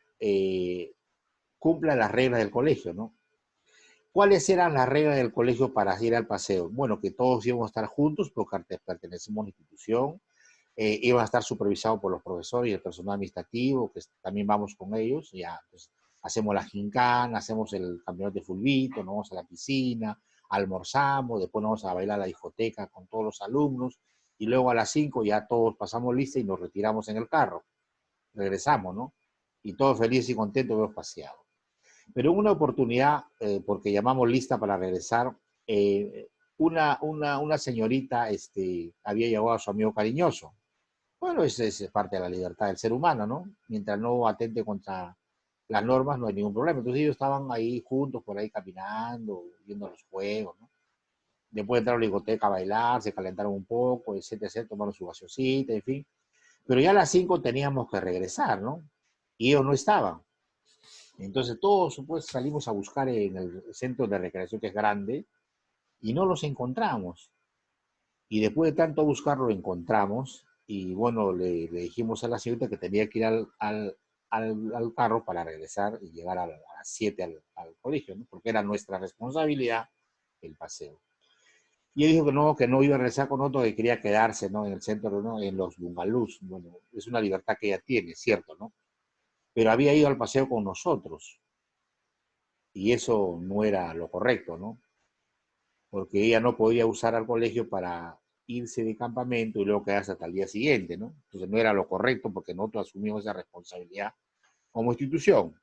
cumpla las reglas del colegio, ¿no? ¿Cuáles eran las reglas del colegio para ir al paseo? Bueno, que todos íbamos a estar juntos porque pertenecemos a una institución, iban a estar supervisados por los profesores y el personal administrativo, que también vamos con ellos, ya, pues, hacemos la gincana, hacemos el campeonato de fulbito, nos vamos a la piscina, almorzamos, después nos vamos a bailar a la discoteca con todos los alumnos, y luego a las 5 ya todos pasamos lista y nos retiramos en el carro. Regresamos, ¿no? Y todos felices y contentos hemos paseado. Pero en una oportunidad, porque llamamos lista para regresar, una señorita había llevado a su amigo cariñoso. Bueno, es parte de la libertad del ser humano, ¿no? Mientras no atente contra las normas, no hay ningún problema. Entonces ellos estaban ahí juntos, por ahí caminando, viendo los juegos, ¿no? Después entraron a la discoteca a bailar, se calentaron un poco, etcétera, etcétera, tomaron su gaseosita, en fin. Pero ya a las 5 teníamos que regresar, ¿no? Y ellos no estaban. Entonces todos pues, salimos a buscar en el centro de recreación, que es grande, y no los encontramos. Y después de tanto buscar, lo encontramos, y bueno, le dijimos a la señorita que tenía que ir al carro para regresar y llegar a las 7 al colegio, ¿no? Porque era nuestra responsabilidad el paseo. Y él dijo que no iba a regresar con otro, que quería quedarse, ¿no? En el centro, ¿no? En los bungalows. Bueno, es una libertad que ella tiene, cierto, ¿no? Pero había ido al paseo con nosotros. Y eso no era lo correcto, ¿no? Porque ella no podía usar al colegio para irse de campamento y luego quedarse hasta el día siguiente, ¿no? Entonces no era lo correcto porque nosotros asumimos esa responsabilidad como institución.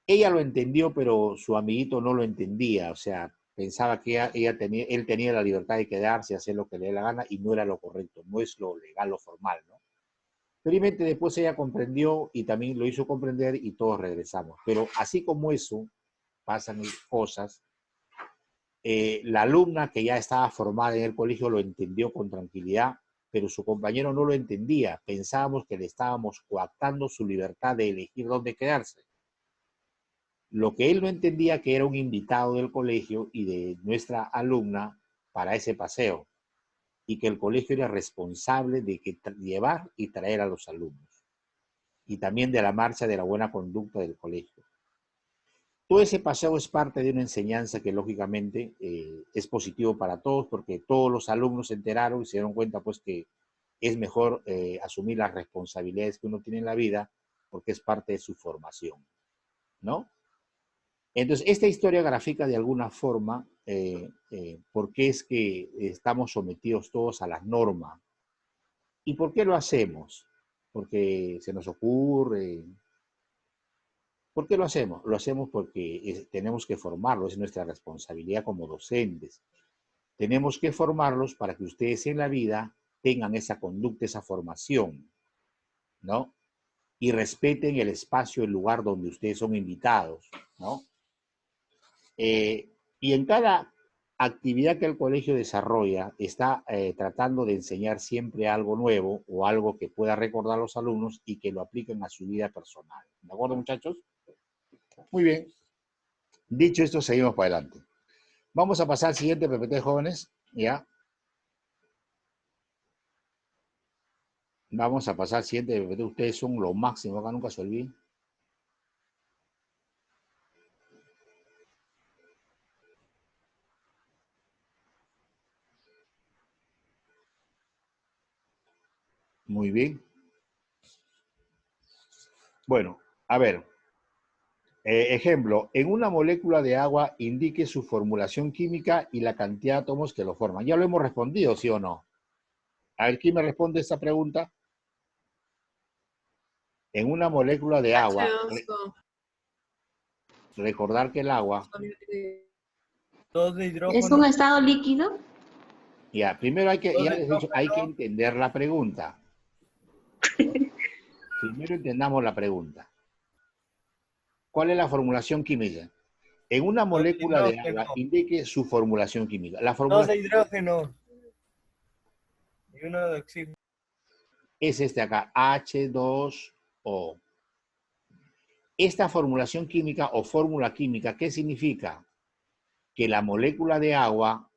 Ella lo entendió, pero su amiguito no lo entendía, o sea, pensaba que él tenía la libertad de quedarse y hacer lo que le dé la gana y no era lo correcto, no es lo legal, lo formal, ¿no? Felizmente después ella comprendió y también lo hizo comprender y todos regresamos. Pero así como eso, pasan cosas. La alumna que ya estaba formada en el colegio lo entendió con tranquilidad, pero su compañero no lo entendía. Pensábamos que le estábamos coactando su libertad de elegir dónde quedarse. Lo que él no entendía que era un invitado del colegio y de nuestra alumna para ese paseo, y que el colegio era responsable de llevar y traer a los alumnos, y también de la marcha de la buena conducta del colegio. Todo ese paseo es parte de una enseñanza que lógicamente es positivo para todos, porque todos los alumnos se enteraron y se dieron cuenta pues que es mejor asumir las responsabilidades que uno tiene en la vida, porque es parte de su formación, ¿no? Entonces, esta historia grafica de alguna forma por qué es que estamos sometidos todos a las normas. ¿Y por qué lo hacemos? Porque se nos ocurre. ¿Por qué lo hacemos? Lo hacemos porque tenemos que formarlos, es nuestra responsabilidad como docentes. Tenemos que formarlos para que ustedes en la vida tengan esa conducta, esa formación, ¿no? Y respeten el espacio, el lugar donde ustedes son invitados, ¿no? Y en cada actividad que el colegio desarrolla, está tratando de enseñar siempre algo nuevo o algo que pueda recordar a los alumnos y que lo apliquen a su vida personal. ¿De acuerdo, muchachos? Muy bien. Dicho esto, seguimos para adelante. Vamos a pasar al siguiente PPT, jóvenes. ¿Ya? Vamos a pasar al siguiente PPT. Ustedes son lo máximo, acá nunca se olviden. Muy bien. Bueno, a ver. Ejemplo, en una molécula de agua indique su formulación química y la cantidad de átomos que lo forman. Ya lo hemos respondido, ¿sí o no? A ver, ¿quién me responde esta pregunta? En una molécula de agua, recordar que el agua... ¿Es un estado líquido? Ya, primero hay que, ya les he dicho, hay que entender la pregunta. Primero entendamos la pregunta. ¿Cuál es la formulación química? En una molécula de agua, indique su formulación química. La formulación Dos de hidrógeno y uno de oxígeno. Es este acá, H2O. Esta formulación química o fórmula química, ¿qué significa? Que la molécula de agua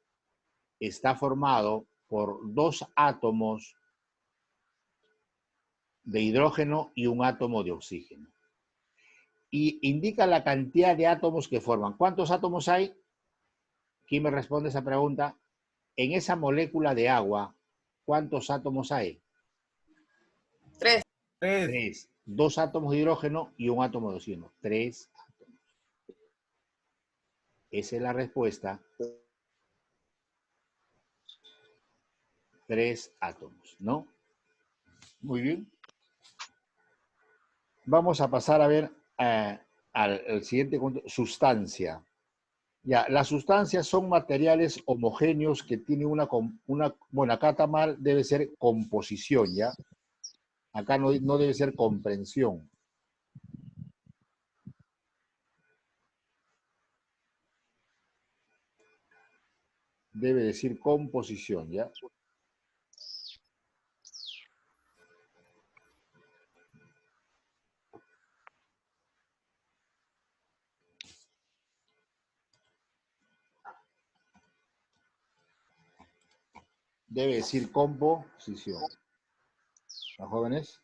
está formado por 2 átomos de hidrógeno y un átomo de oxígeno. Y indica la cantidad de átomos que forman. ¿Cuántos átomos hay? ¿Quién me responde esa pregunta? En esa molécula de agua, ¿cuántos átomos hay? 3. 3. 2 átomos de hidrógeno y un átomo de oxígeno. 3 átomos. Esa es la respuesta. 3 átomos, ¿no? Muy bien. Vamos a pasar a ver al siguiente punto, sustancia. Ya, las sustancias son materiales homogéneos que tienen bueno, acá está mal, debe ser composición, ¿ya? Acá no debe ser comprensión. Debe decir composición, ¿ya? Debe decir composición. ¿Los jóvenes?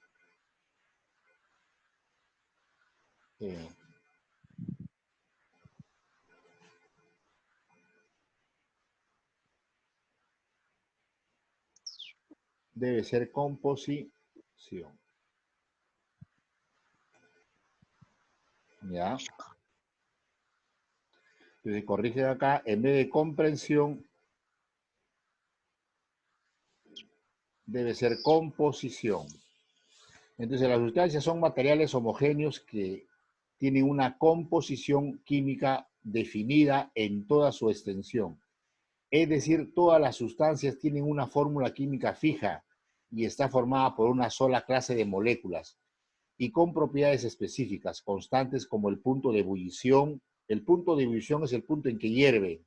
Debe ser composición. ¿Ya? Entonces corrige acá, en vez de comprensión, debe ser composición. Entonces las sustancias son materiales homogéneos que tienen una composición química definida en toda su extensión. Es decir, todas las sustancias tienen una fórmula química fija y está formada por una sola clase de moléculas y con propiedades específicas, constantes como el punto de ebullición. El punto de ebullición es el punto en que hierve.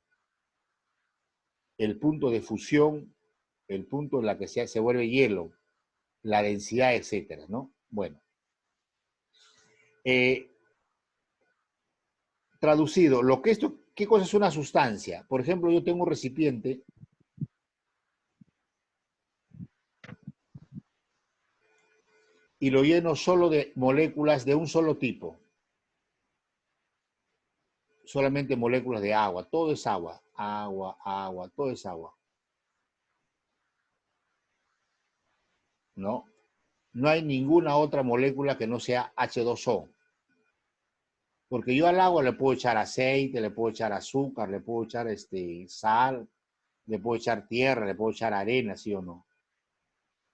El punto de fusión, el punto en la que se vuelve hielo, la densidad, etcétera, ¿no? Bueno. Traducido, ¿qué cosa es una sustancia? Por ejemplo, yo tengo un recipiente y lo lleno solo de moléculas de un solo tipo. Solamente moléculas de agua. Todo es agua. Agua, agua, todo es agua. ¿No? No hay ninguna otra molécula que no sea H2O. Porque yo al agua le puedo echar aceite, le puedo echar azúcar, le puedo echar sal, le puedo echar tierra, le puedo echar arena, ¿sí o no?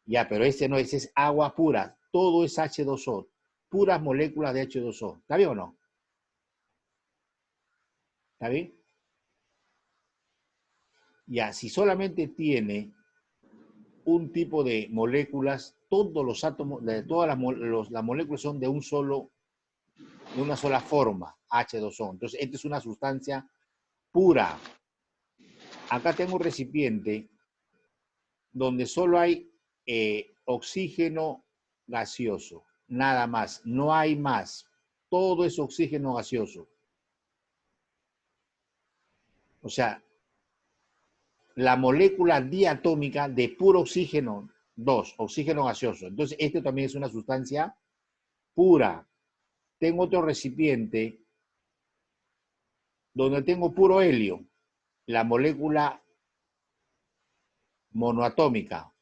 Ya, pero no, ese es agua pura. Todo es H2O. Puras moléculas de H2O. ¿Está bien o no? ¿Está bien? Ya, si solamente tiene un tipo de moléculas, todos los átomos, todas las moléculas son de una sola forma, H2O. Entonces, esta es una sustancia pura. Acá tengo un recipiente donde solo hay oxígeno gaseoso, nada más, no hay más. Todo es oxígeno gaseoso. O sea, la molécula diatómica de puro oxígeno, 2, oxígeno gaseoso. Entonces, este también es una sustancia pura. Tengo otro recipiente donde tengo puro helio, la molécula monoatómica,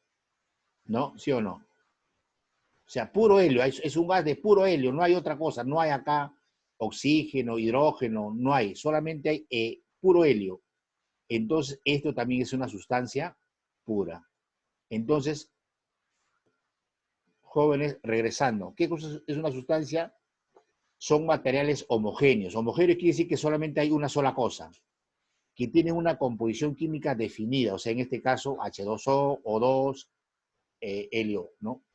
¿no? ¿Sí o no? O sea, puro helio, es un gas de puro helio, no hay otra cosa, no hay acá oxígeno, hidrógeno, no hay, solamente hay puro helio. Entonces, esto también es una sustancia pura. Entonces, jóvenes, regresando, ¿qué cosa es una sustancia? Son materiales homogéneos. Homogéneos quiere decir que solamente hay una sola cosa, que tiene una composición química definida, o sea, en este caso, H2O, O2, helio, ¿no?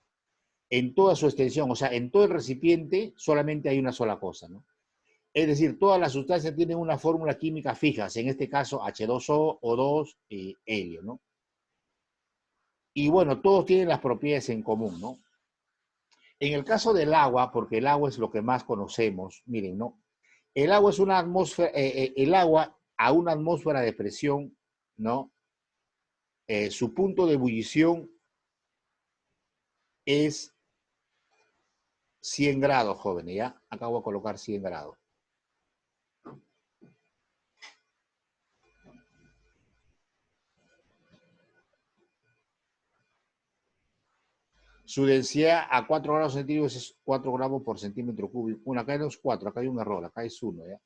En toda su extensión, o sea, en todo el recipiente solamente hay una sola cosa, ¿no? Es decir, todas las sustancias tienen una fórmula química fija, en este caso H2O, O2 y helio, ¿no? Y bueno, todos tienen las propiedades en común, ¿no? En el caso del agua, porque el agua es lo que más conocemos, miren, ¿no? El agua es una atmósfera, el agua a una atmósfera de presión, ¿no? Su punto de ebullición es 100 grados, jóvenes, ¿ya? Acá voy a colocar 100 grados. Su densidad a 4 grados centígrados es 4 gramos por centímetro cúbico. Bueno, acá no es 4, acá hay un error, acá es 1, ¿ya?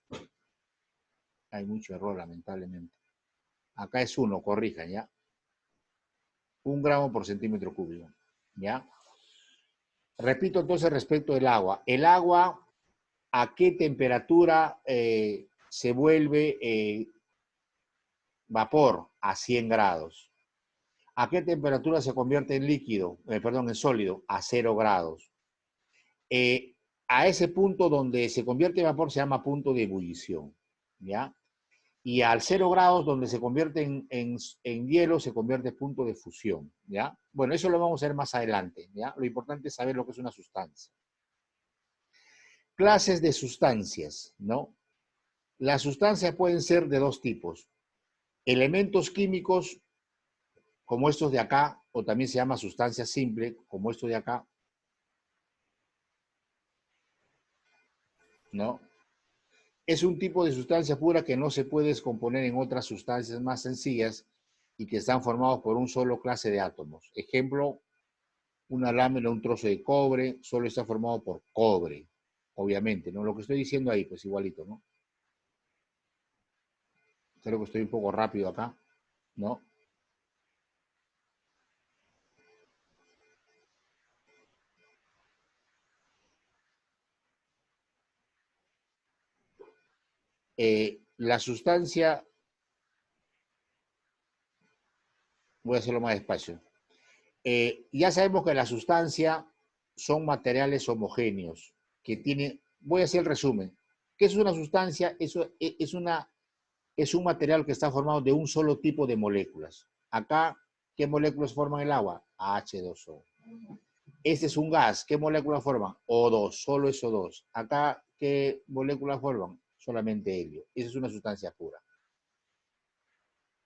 Hay mucho error, lamentablemente. Acá es 1, corrijan, ¿ya? 1 gramo por centímetro cúbico, ¿ya? Repito entonces respecto del agua. El agua, ¿a qué temperatura se vuelve vapor? A 100 grados. ¿A qué temperatura se convierte en líquido? En sólido, a 0 grados. A ese punto donde se convierte en vapor se llama punto de ebullición, ¿ya? Y al 0 grados, donde se convierte en hielo, se convierte en punto de fusión, ¿ya? Bueno, eso lo vamos a ver más adelante, ¿ya? Lo importante es saber lo que es una sustancia. Clases de sustancias, ¿no? Las sustancias pueden ser de dos tipos. Elementos químicos, como estos de acá, o también se llama sustancia simple, como esto de acá, ¿no? Es un tipo de sustancia pura que no se puede descomponer en otras sustancias más sencillas y que están formados por un solo clase de átomos. Ejemplo, una lámina, un trozo de cobre, solo está formado por cobre, obviamente, ¿no? Lo que estoy diciendo ahí, pues igualito, ¿no? Creo que estoy un poco rápido acá, ¿no? La sustancia, voy a hacerlo más despacio. Ya sabemos que la sustancia son materiales homogéneos que tienen, voy a hacer el resumen. ¿Qué es una sustancia? Eso es un material que está formado de un solo tipo de moléculas. Acá, ¿qué moléculas forman el agua? H2O. Este es un gas. ¿Qué moléculas forman? O2, solo es O2. Acá, ¿qué moléculas forman? Solamente helio. Esa es una sustancia pura.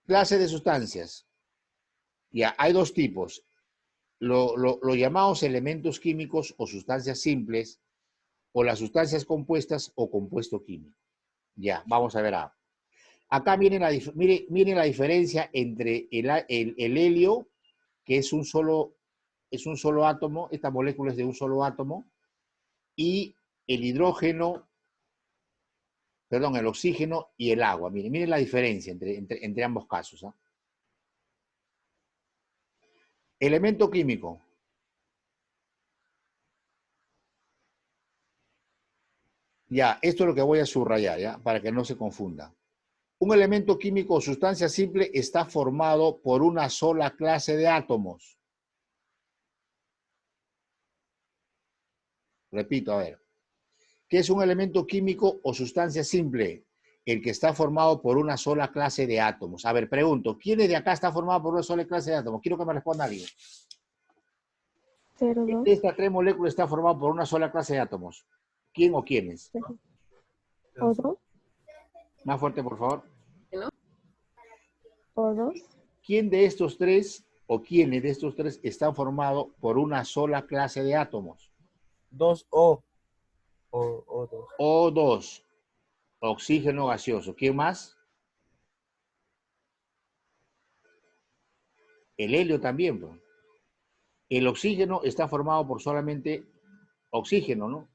Clase de sustancias. Ya, hay dos tipos. Lo llamados elementos químicos o sustancias simples, o las sustancias compuestas o compuesto químico. Ya, vamos a ver ahora. Acá miren la diferencia entre el helio, que es un solo átomo, esta molécula es de un solo átomo, y el hidrógeno, perdón, el oxígeno y el agua. Miren la diferencia entre ambos casos, ¿eh? Elemento químico. Ya, esto es lo que voy a subrayar, ¿ya? Para que no se confunda. Un elemento químico o sustancia simple está formado por una sola clase de átomos. Repito, a ver. ¿Qué es un elemento químico o sustancia simple? El que está formado por una sola clase de átomos. A ver, pregunto, ¿quién de acá está formado por una sola clase de átomos? Quiero que me responda alguien. 0, ¿Quién 2. de estas tres moléculas está formado por una sola clase de átomos? ¿Quién o quiénes? O2. Más fuerte, por favor. O2. ¿Quién de estos tres o quiénes de estos tres están formados por una sola clase de átomos? 2O. O2. O2. Oxígeno gaseoso. ¿Quién más? El helio también, pues. El oxígeno está formado por solamente oxígeno, ¿no?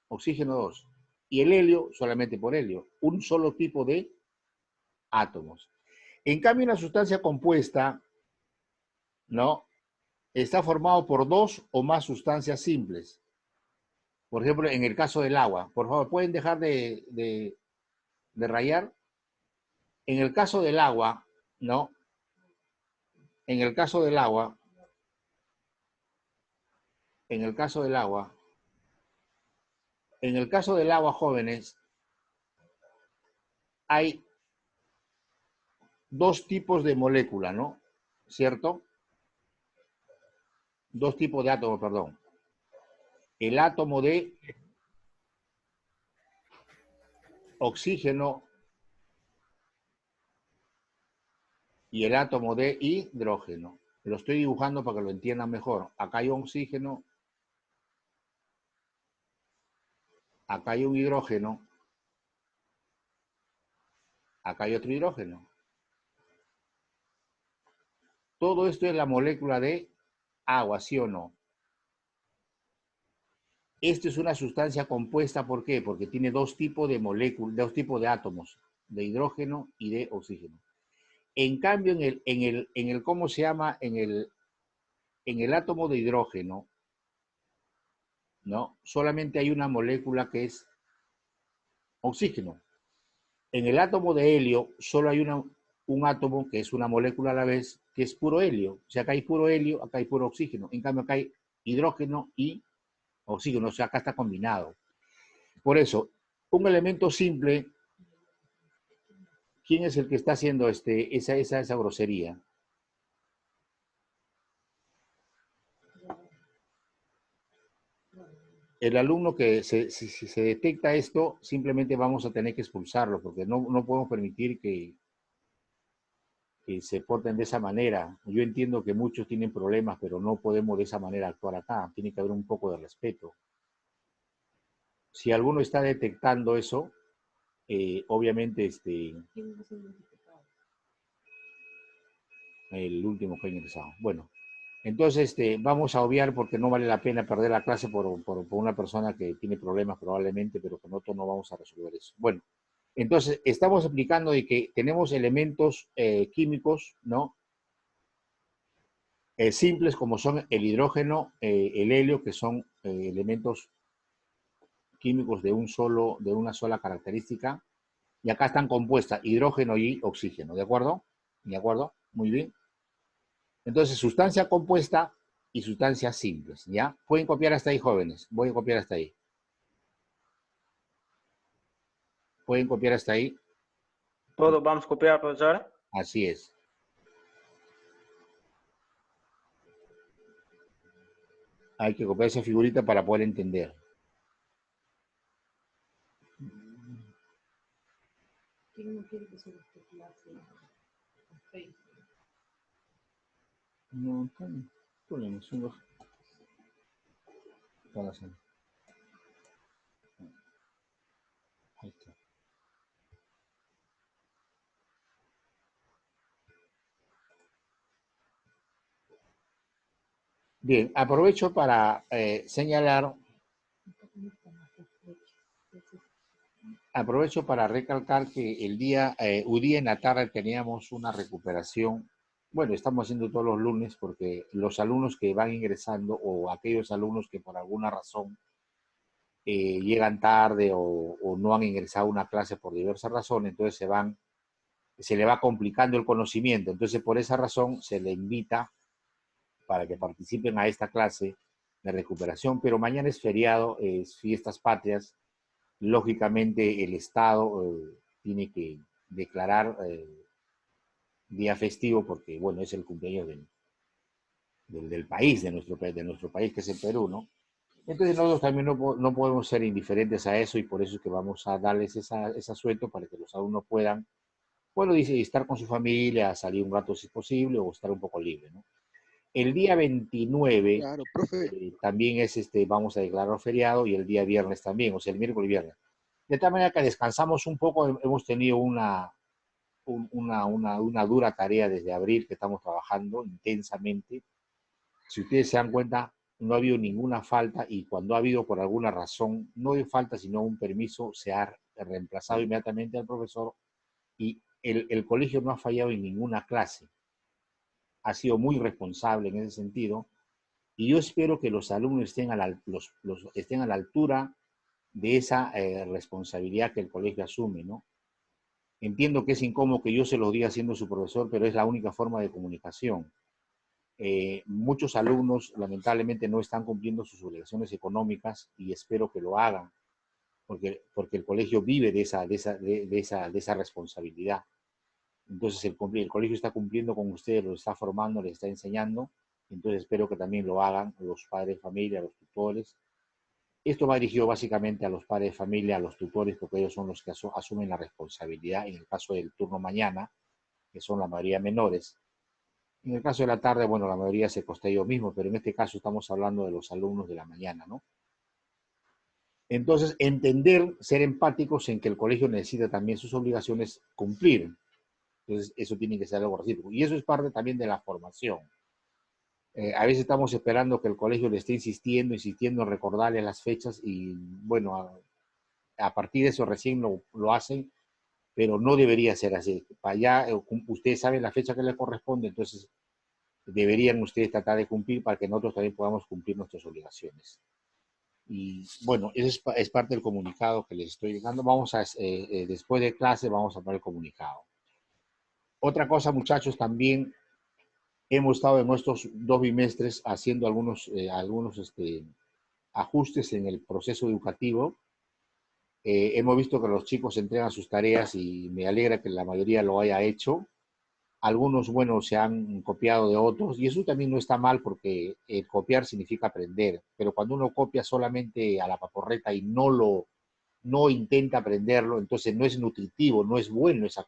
Oxígeno 2. Y el helio solamente por helio. Un solo tipo de átomos. En cambio, una sustancia compuesta, ¿no? Está formado por dos o más sustancias simples. Por ejemplo, en el caso del agua. Por favor, ¿pueden dejar de rayar? En el caso del agua, ¿no? En el caso del agua, jóvenes, hay dos tipos de molécula, ¿no? ¿Cierto? Dos tipos de átomos, perdón. El átomo de oxígeno y el átomo de hidrógeno. Lo estoy dibujando para que lo entiendan mejor. Acá hay oxígeno, acá hay un hidrógeno, acá hay otro hidrógeno. Todo esto es la molécula de agua, ¿sí o no? Esto es una sustancia compuesta, ¿por qué? Porque tiene dos tipos de moléculas, dos tipos de átomos, de hidrógeno y de oxígeno. En cambio, en el ¿cómo se llama? En el átomo de hidrógeno, ¿no? Solamente hay una molécula que es oxígeno. En el átomo de helio solo hay un átomo que es una molécula a la vez, que es puro helio. O sea, acá hay puro helio, acá hay puro oxígeno. En cambio, acá hay hidrógeno y oxígeno. O sea, acá está combinado. Por eso, un elemento simple, ¿quién es el que está haciendo esa grosería? El alumno que si se detecta esto, simplemente vamos a tener que expulsarlo, porque no podemos permitir que se porten de esa manera. Yo entiendo que muchos tienen problemas, pero no podemos de esa manera actuar acá. Tiene que haber un poco de respeto. Si alguno está detectando eso, obviamente el último que ha ingresado. Bueno, entonces vamos a obviar porque no vale la pena perder la clase por una persona que tiene problemas probablemente, pero con otro no vamos a resolver eso. Bueno, entonces estamos explicando de que tenemos elementos químicos, ¿no? Simples como son el hidrógeno, el helio, que son elementos químicos de una sola característica. Y acá están compuestas hidrógeno y oxígeno, ¿de acuerdo? ¿De acuerdo? Muy bien. Entonces, sustancia compuesta y sustancias simples, ¿ya? Pueden copiar hasta ahí, jóvenes. Voy a copiar hasta ahí. ¿Pueden copiar hasta ahí? ¿Todos vamos a copiar, profesor? Así es. Hay que copiar esa figurita para poder entender. ¿Quién no quiere que solo esté clase en Facebook? No, problemas, son los... Ahí está. Bien, aprovecho para señalar, aprovecho para recalcar que el día en la tarde teníamos una recuperación. Bueno, estamos haciendo todos los lunes porque los alumnos que van ingresando o aquellos alumnos que por alguna razón llegan tarde o no han ingresado a una clase por diversas razones, entonces se le va complicando el conocimiento. Entonces, por esa razón se le invita para que participen a esta clase de recuperación, pero mañana es feriado, es fiestas patrias. Lógicamente el Estado tiene que declarar día festivo porque, bueno, es el cumpleaños del país, de nuestro país, que es el Perú, ¿no? Entonces nosotros también no podemos ser indiferentes a eso y por eso es que vamos a darles ese asueto para que los alumnos puedan, bueno, dice, estar con su familia, salir un rato si es posible o estar un poco libre, ¿no? El día 29 Claro, profe. también es vamos a declarar feriado y el día viernes también, o sea, el miércoles y viernes. De tal manera que descansamos un poco, hemos tenido una dura tarea desde abril que estamos trabajando intensamente. Si ustedes se dan cuenta, no ha habido ninguna falta y cuando ha habido por alguna razón, no de falta sino un permiso, se ha reemplazado inmediatamente al profesor y el colegio no ha fallado en ninguna clase. Ha sido muy responsable en ese sentido y yo espero que los alumnos estén estén a la altura de esa responsabilidad que el colegio asume, ¿no? Entiendo que es incómodo que yo se los diga siendo su profesor, pero es la única forma de comunicación. Muchos alumnos lamentablemente no están cumpliendo sus obligaciones económicas y espero que lo hagan, porque el colegio vive de esa responsabilidad. Entonces el colegio está cumpliendo con ustedes, los está formando, les está enseñando, entonces espero que también lo hagan los padres de familia, los tutores. Esto va dirigido básicamente a los padres de familia, a los tutores, porque ellos son los que asumen la responsabilidad en el caso del turno mañana. que son la mayoría menores. En el caso de la tarde, bueno, la mayoría se costea yo mismo, pero en este caso estamos hablando de los alumnos de la mañana, ¿no? Entonces, entender, ser empáticos en que el colegio necesita también sus obligaciones cumplir. Entonces, eso tiene que ser algo recíproco. Y eso es parte también de la formación. A veces estamos esperando que el colegio le esté insistiendo en recordarle las fechas y, bueno, a partir de eso recién lo hacen, pero no debería ser así. Para allá, ustedes saben la fecha que les corresponde, entonces deberían ustedes tratar de cumplir para que nosotros también podamos cumplir nuestras obligaciones. Y bueno, eso es parte del comunicado que les estoy dando. Vamos a, después de clase, vamos a poner el comunicado. Otra cosa, muchachos, también hemos estado en estos 2 bimestres haciendo algunos ajustes en el proceso educativo. Hemos visto que los chicos entregan sus tareas y me alegra que la mayoría lo haya hecho. Algunos, bueno, se han copiado de otros y eso también no está mal porque copiar significa aprender, pero cuando uno copia solamente a la paporreta y no intenta aprenderlo, entonces no es nutritivo, no es bueno ese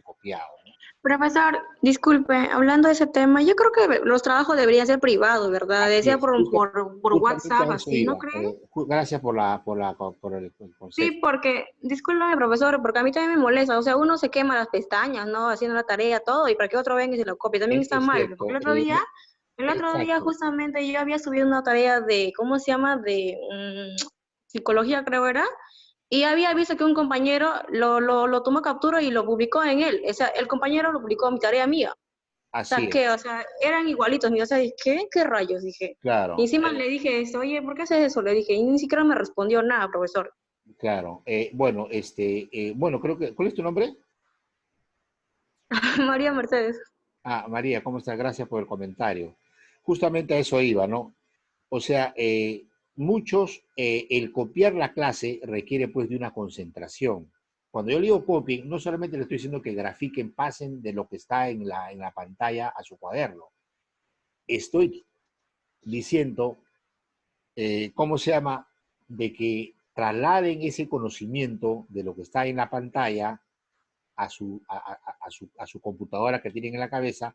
copiado, ¿no? Profesor, disculpe, hablando de ese tema, yo creo que los trabajos deberían ser privados, ¿verdad? Así Decía es, por justamente WhatsApp, a eso así, ¿no iba. cree? Gracias por el concepto. Sí, porque, discúlpame, profesor, porque a mí también me molesta, o sea, uno se quema las pestañas, ¿no? Haciendo la tarea, todo, y para que otro venga y se lo copie, también está Es mal, cierto. porque el otro día Exacto. justamente yo había subido una tarea de, ¿cómo se llama? De psicología, creo era, y había visto que un compañero lo tomó captura y lo publicó en él, o sea, el compañero lo publicó en mi tarea mía. O Así sea, que, es, o sea, eran igualitos, o sea, ¿qué rayos? Dije. Y claro, encima le dije, oye, ¿por qué haces eso? Le dije, y ni siquiera me respondió nada, profesor. claro. Bueno, bueno, creo que, ¿cuál es tu nombre? María Mercedes. Ah, María, ¿cómo estás? Gracias por el comentario. Justamente a eso iba, ¿no? O sea, el copiar la clase requiere pues de una concentración. Cuando yo le digo copien, no solamente le estoy diciendo que grafiquen, pasen de lo que está en la pantalla a su cuaderno. Estoy diciendo, ¿cómo se llama? De que trasladen ese conocimiento de lo que está en la pantalla a su computadora que tienen en la cabeza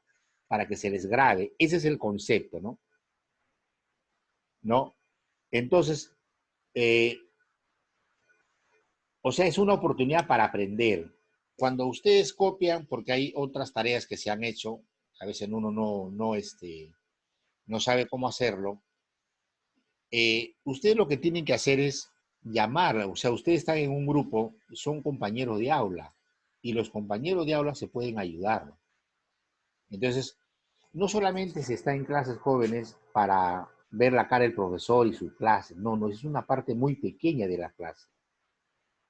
para que se les grabe. Ese es el concepto, ¿no? ¿No? Entonces, o sea, es una oportunidad para aprender. Cuando ustedes copian, porque hay otras tareas que se han hecho, a veces uno no sabe cómo hacerlo, ustedes lo que tienen que hacer es llamar, o sea, ustedes están en un grupo, son compañeros de aula, y los compañeros de aula se pueden ayudar. Entonces, no solamente se está en clases jóvenes para ver la cara del profesor y su clase, no, es una parte muy pequeña de la clase.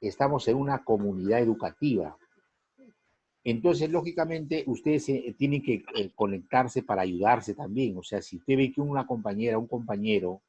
Estamos en una comunidad educativa. Entonces, lógicamente, ustedes tienen que conectarse para ayudarse también. O sea, si usted ve que una compañera, un compañero,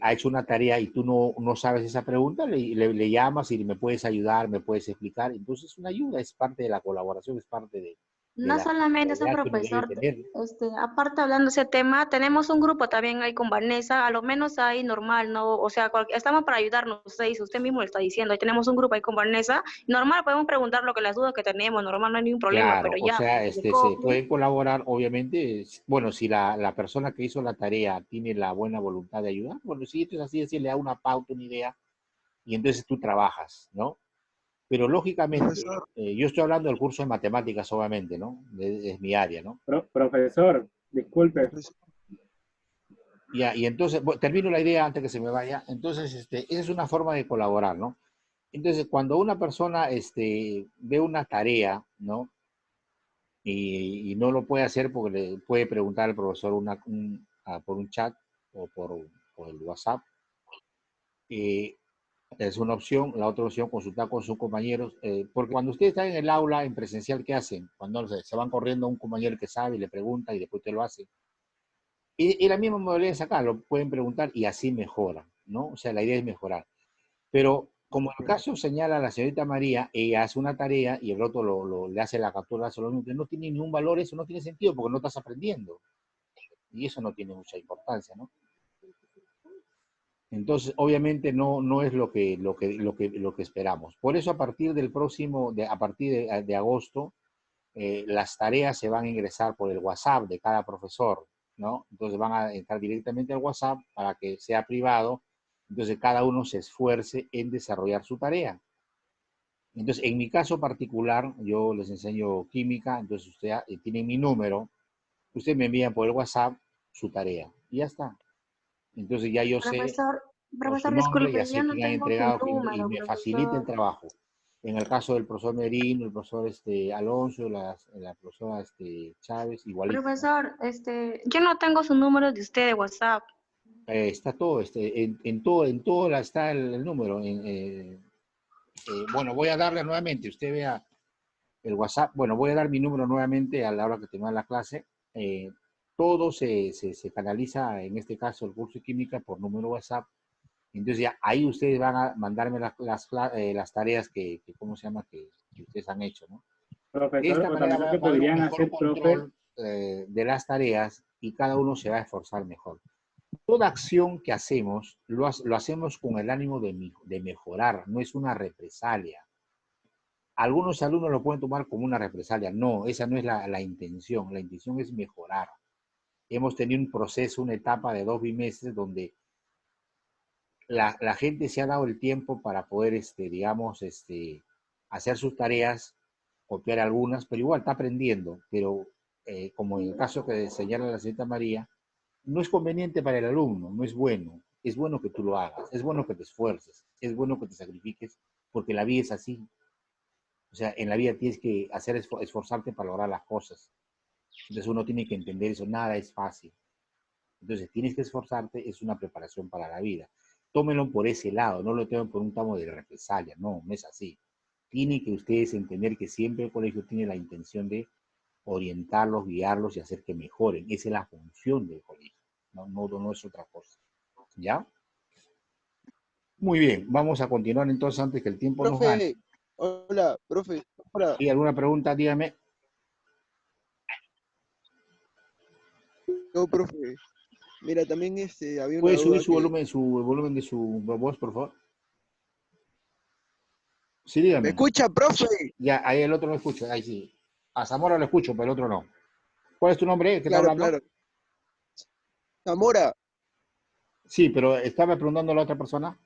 ha hecho una tarea y tú no sabes esa pregunta, le llamas y me puedes ayudar, me puedes explicar. Entonces, es una ayuda, es parte de la colaboración, es parte de No la solamente ese responsabilidad que uno debe profesor, tener. aparte hablando de ese tema, tenemos un grupo también ahí con Vanessa, a lo menos ahí normal, ¿no? O sea, estamos para ayudarnos, usted mismo lo está diciendo, ahí tenemos un grupo ahí con Vanessa, normal podemos preguntar lo que las dudas que tenemos, normal no hay ningún problema, Claro, pero o ya, sea, que se se copien. pueden colaborar, obviamente, bueno, si la persona que hizo la tarea tiene la buena voluntad de ayudar, bueno, si esto es así, decirle da una pauta, una idea, y entonces tú trabajas, ¿no? Pero lógicamente, Profesor, yo estoy hablando del curso de matemáticas, obviamente, ¿no? Es mi área, ¿no? Profesor, disculpe. profesor, Y entonces, bueno, termino la idea antes que se me vaya. Entonces, esa es una forma de colaborar, ¿no? Entonces, cuando una persona ve una tarea, ¿no? Y no lo puede hacer porque le puede preguntar al profesor por un chat o por el WhatsApp. Es una opción. La otra opción, consultar con sus compañeros. Porque cuando ustedes están en el aula, en presencial, ¿qué hacen? Cuando se van corriendo a un compañero que sabe y le pregunta y después te lo hace. Y la misma modalidad es acá, lo pueden preguntar y así mejora, ¿no? O sea, la idea es mejorar. Pero como el caso señala la señorita María, ella hace una tarea y el otro le hace la captura, no tiene ningún valor, eso no tiene sentido porque no estás aprendiendo. Y eso no tiene mucha importancia, ¿no? Entonces, obviamente no es lo que esperamos. Por eso, a partir del a partir de agosto, las tareas se van a ingresar por el WhatsApp de cada profesor, ¿no? Entonces van a entrar directamente al WhatsApp para que sea privado. Entonces cada uno se esfuerce en desarrollar su tarea. Entonces, en mi caso particular, yo les enseño química, entonces usted tiene mi número, usted me envía por el WhatsApp su tarea y ya está. Entonces ya yo sé por su Profesor, nombre, ya disculpe, sé yo no quién ha tengo su entregado y número, me facilita el profesor. trabajo. En el caso del profesor Merino, el profesor Alonso, la profesora Chávez, igualito, ¿no? Profesor, yo no tengo su número de usted de WhatsApp. Está todo, en todo está el número. Bueno, voy a darle nuevamente, usted vea el WhatsApp. Bueno, voy a dar mi número nuevamente a la hora que termine la clase. Todo se canaliza, en este caso, el curso de química por número WhatsApp. Entonces ya ahí ustedes van a mandarme las tareas ¿cómo se llama? Que ustedes han hecho, ¿no? De Profesor, esta o manera también lo va que a haber un podrían mejor hacer, profe, control de las tareas y cada uno se va a esforzar mejor. Toda acción que hacemos, lo hacemos con el ánimo de mejorar, no es una represalia. Algunos alumnos lo pueden tomar como una represalia. No, esa no es la intención. La intención es mejorar. Hemos tenido un proceso, una etapa de 2 bimestres donde la gente se ha dado el tiempo para poder, digamos, hacer sus tareas, copiar algunas, pero igual está aprendiendo. Pero como en el caso que señala la señorita María, no es conveniente para el alumno, no es bueno. Es bueno que tú lo hagas, es bueno que te esfuerces, es bueno que te sacrifiques, porque la vida es así. O sea, en la vida tienes que esforzarte para lograr las cosas. Entonces uno tiene que entender eso, nada es fácil. Entonces tienes que esforzarte, es una preparación para la vida. Tómenlo por ese lado, no lo tomen por un tamo de represalia, no es así. Tienen que ustedes entender que siempre el colegio tiene la intención de orientarlos, guiarlos y hacer que mejoren. Esa es la función del colegio, no es otra cosa. ¿Ya? Muy bien, vamos a continuar entonces antes que el tiempo nos gane. Profe, hola, profe. Hola. ¿Y alguna pregunta? Dígame. No, profe. Mira, también había una ¿Puede subir duda su volumen de su voz, por favor? Sí, dígame. ¿Me escucha, profe? Ya, ahí el otro no escucha, ahí sí. A Zamora lo escucho, pero el otro no. ¿Cuál es tu nombre? ¿Qué está Claro, hablando? claro. Zamora. Sí, pero estaba preguntando a la otra persona.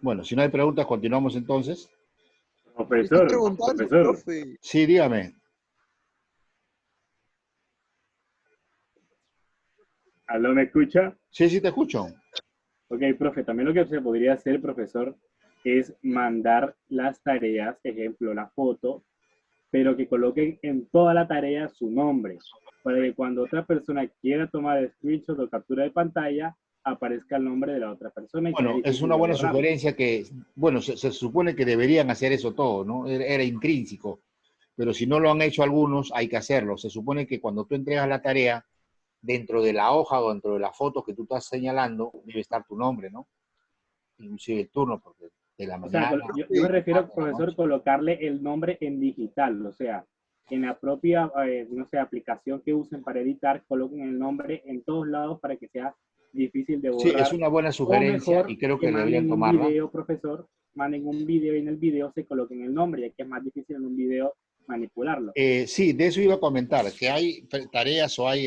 Bueno, si no hay preguntas, continuamos entonces. Le estoy preguntando, profe. Sí, dígame. ¿Aló, me escucha? Sí, te escucho. Ok, profe, también lo que se podría hacer, profesor, es mandar las tareas, ejemplo, la foto, pero que coloquen en toda la tarea su nombre, para que cuando otra persona quiera tomar screenshot o captura de pantalla, aparezca el nombre de la otra persona. Y Bueno, sea es difícil una de buena borrar. sugerencia que, bueno, se supone que deberían hacer eso todo, ¿no? Era intrínseco, pero si no lo han hecho algunos, hay que hacerlo. Se supone que cuando tú entregas la tarea, dentro de la hoja o dentro de la foto que tú estás señalando, debe estar tu nombre, ¿no? Inclusive el turno, porque de la O sea, mañana... yo me refiero, de la profesor, noche. colocarle el nombre en digital, o sea, en la propia, no sé, aplicación que usen para editar, coloquen el nombre en todos lados para que sea difícil de Sí, es borrar. una buena O sugerencia mejor, y creo que que deberían manden un tomarla. video, profesor, manden un video y en el video se coloquen el nombre, ya que es más difícil en un video manipularlo. Sí, de eso iba a comentar, que hay tareas o hay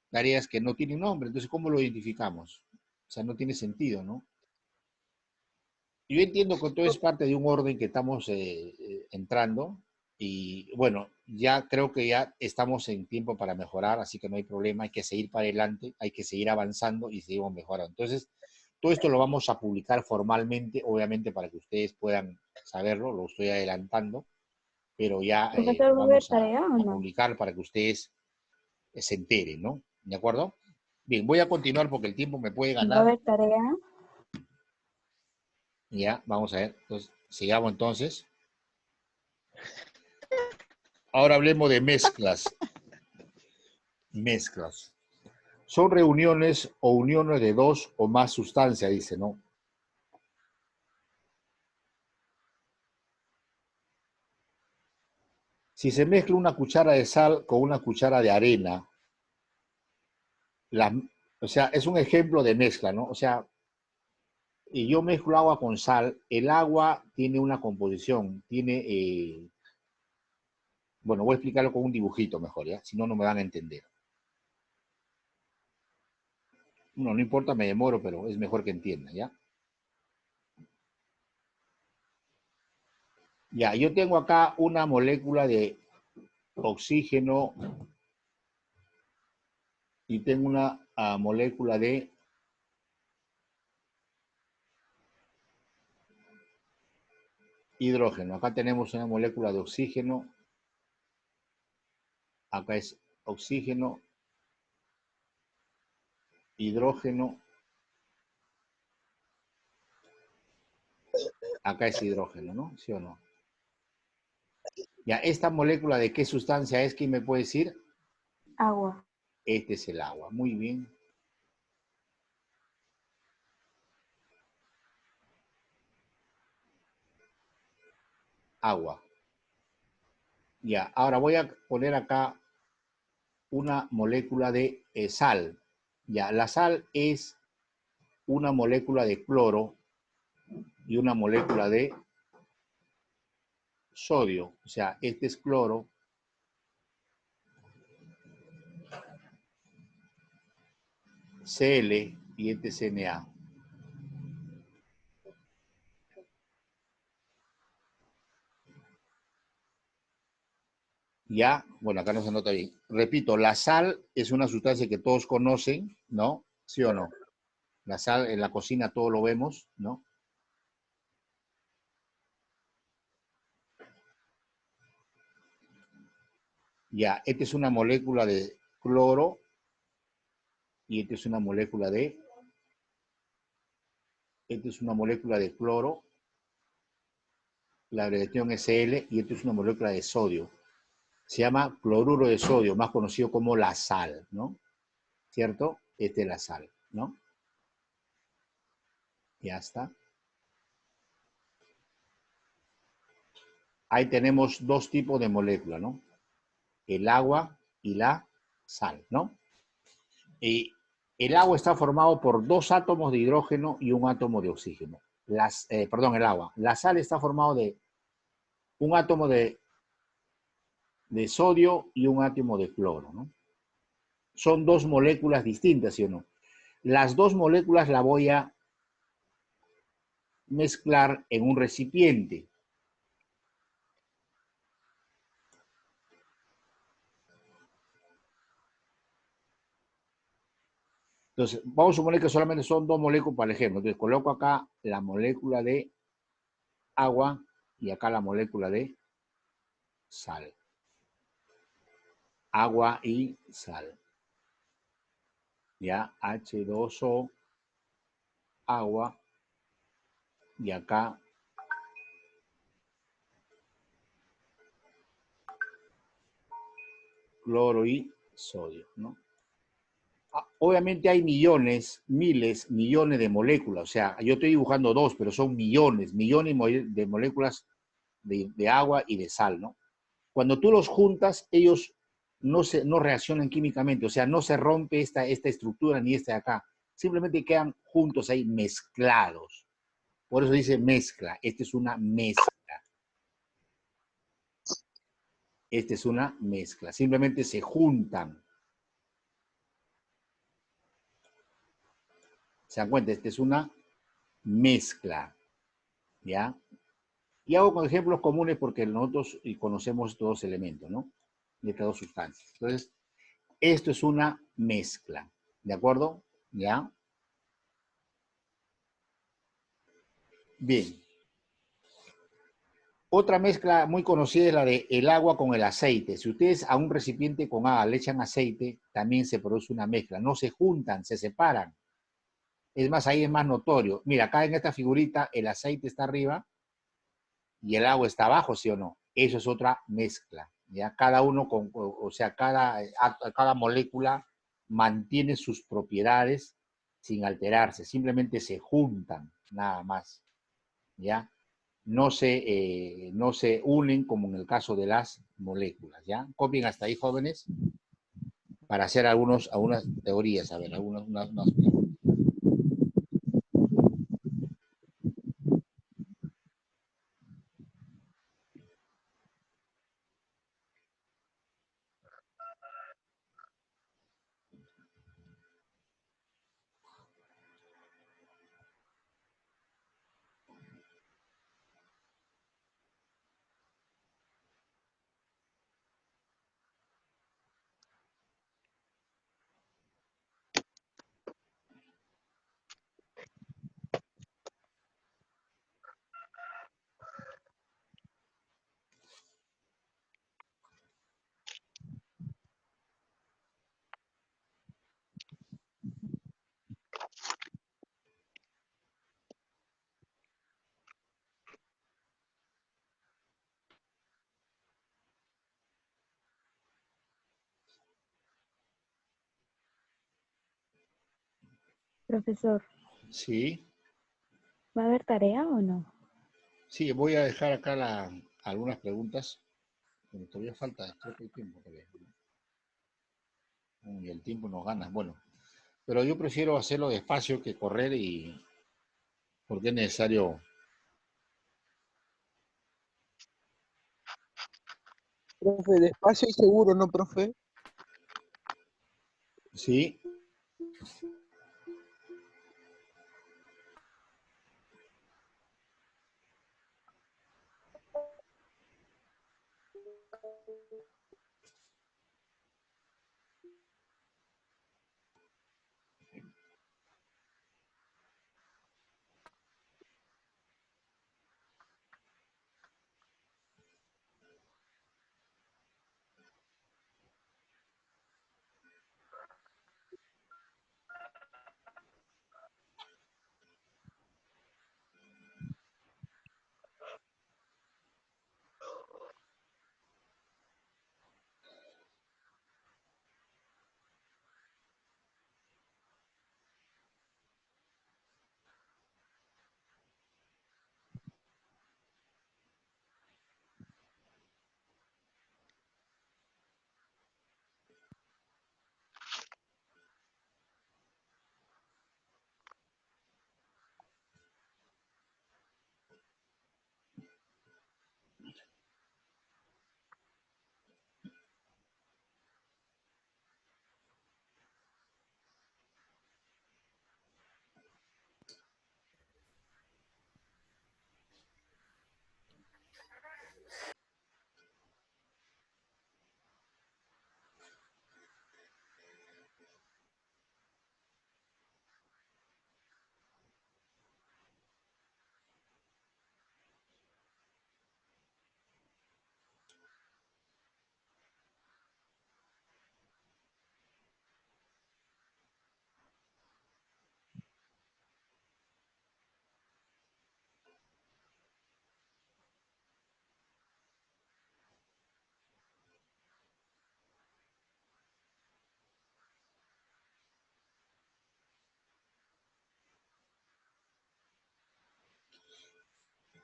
tareas que no tienen nombre, entonces ¿cómo lo identificamos? O sea, no tiene sentido, ¿no? Yo entiendo que todo es parte de un orden que estamos entrando y bueno, ya creo que ya estamos en tiempo para mejorar, así que no hay problema, hay que seguir para adelante, hay que seguir avanzando y seguimos mejorando. Entonces, todo esto lo vamos a publicar formalmente, obviamente para que ustedes puedan saberlo, lo estoy adelantando, pero ya Profesor, ¿va a haber vamos a tarea o no? publicar para que ustedes se enteren, ¿no? ¿De acuerdo? Bien, voy a continuar porque el tiempo me puede ¿Va a ganar. haber tarea? Ya, vamos a ver. Entonces, sigamos entonces. Ahora hablemos de mezclas. Mezclas. Son reuniones o uniones de dos o más sustancias, dice, ¿no? Si se mezcla una cuchara de sal con una cuchara de arena, O sea, es un ejemplo de mezcla, ¿no? O sea, y yo mezclo agua con sal. El agua tiene una composición, tiene... bueno, voy a explicarlo con un dibujito mejor, ¿ya? Si no, no me van a entender. No, no importa, me demoro, pero es mejor que entiendan, ¿ya? Ya, yo tengo acá una molécula de oxígeno y tengo una molécula de hidrógeno. Acá tenemos una molécula de oxígeno. Acá es oxígeno, hidrógeno. Acá es hidrógeno, ¿no? ¿Sí o no? Ya, ¿esta molécula de qué sustancia es? ¿Quién me puede decir? Agua. Este es el agua. Muy bien. Agua. Ya, ahora voy a poner acá una molécula de sal. Ya, la sal es una molécula de cloro y una molécula de sodio. O sea, este es cloro. Cl y este es Na. Ya, bueno, acá no se nota bien. Repito, la sal es una sustancia que todos conocen, ¿no? ¿Sí o no? La sal en la cocina todo lo vemos, ¿no? Ya, esta es una molécula de cloro y esta es una molécula de... Esta es una molécula de cloro, la abreviación es Cl, y esta es una molécula de sodio. Se llama cloruro de sodio, más conocido como la sal, ¿no? ¿Cierto? Esta es la sal, ¿no? Ya está. Ahí tenemos dos tipos de moléculas, ¿no? El agua y la sal, ¿no? Y el agua está formado por 2 átomos de hidrógeno y 1 átomo de oxígeno. Perdón, el agua. La sal está formado de un átomo de sodio y 1 átomo de cloro, ¿no? Son 2 moléculas distintas, ¿sí o no? Las 2 moléculas las voy a mezclar en un recipiente. Entonces, vamos a suponer que solamente son 2 moléculas para el ejemplo. Entonces, coloco acá la molécula de agua y acá la molécula de sal. Agua y sal. Ya, H2O, agua, y acá cloro y sodio, ¿no? Obviamente hay millones, miles, millones de moléculas. O sea, yo estoy dibujando 2, pero son millones de moléculas de agua y de sal, ¿no? Cuando tú los juntas, ellos no reaccionan químicamente. O sea, no se rompe esta estructura ni esta de acá. Simplemente quedan juntos ahí, mezclados. Por eso dice mezcla. Esta es una mezcla. Esta es una mezcla. Simplemente se juntan. ¿Se dan cuenta? Esta es una mezcla, ¿ya? Y hago con ejemplos comunes porque nosotros conocemos estos 2 elementos, ¿no? De estas 2 sustancias. Entonces, esto es una mezcla, ¿de acuerdo? ¿Ya? Bien. Otra mezcla muy conocida es la de el agua con el aceite. Si ustedes a un recipiente con agua le echan aceite, también se produce una mezcla. No se juntan, se separan. Es más, ahí es más notorio. Mira, acá en esta figurita el aceite está arriba y el agua está abajo, ¿sí o no? Eso es otra mezcla. ¿Ya? Cada uno, cada molécula mantiene sus propiedades sin alterarse. Simplemente se juntan, nada más. ¿Ya? No se unen como en el caso de las moléculas. ¿Ya? ¿Copien hasta ahí, jóvenes? para hacer algunas teorías, a ver, unas preguntas. Profesor, Sí, ¿va a haber tarea o no? sí, voy a dejar acá algunas preguntas. Pero todavía falta, creo que hay tiempo todavía. Y el tiempo nos gana. Bueno, pero yo prefiero hacerlo despacio que correr porque es necesario. Profe, despacio y seguro, ¿no, profe? Sí.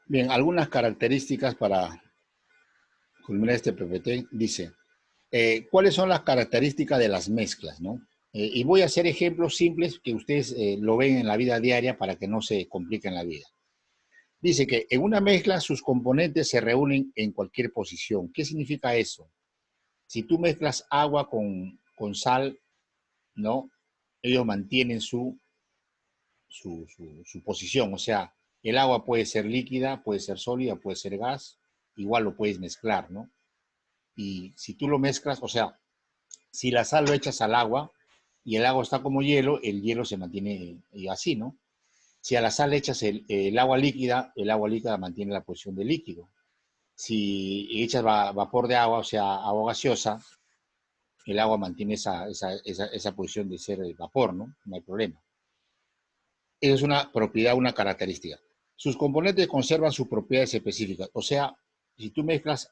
Bien, algunas características para culminar este PPT. Dice, ¿cuáles son las características de las mezclas, no? Y voy a hacer ejemplos simples que ustedes lo ven en la vida diaria para que no se compliquen la vida. Dice que en una mezcla sus componentes se reúnen en cualquier posición. ¿Qué significa eso? Si tú mezclas agua con sal, ¿no? Ellos mantienen su posición. O sea, el agua puede ser líquida, puede ser sólida, puede ser gas. Igual lo puedes mezclar, ¿no? Y si tú lo mezclas, o sea, si la sal lo echas al agua y el agua está como hielo, el hielo se mantiene así, ¿no? Si a la sal le echas el agua líquida mantiene la posición de líquido. Si echas vapor de agua, o sea, agua gaseosa, el agua mantiene esa posición de ser el vapor, ¿no? No hay problema. Eso es una propiedad, una característica. Sus componentes conservan sus propiedades específicas. O sea, si tú mezclas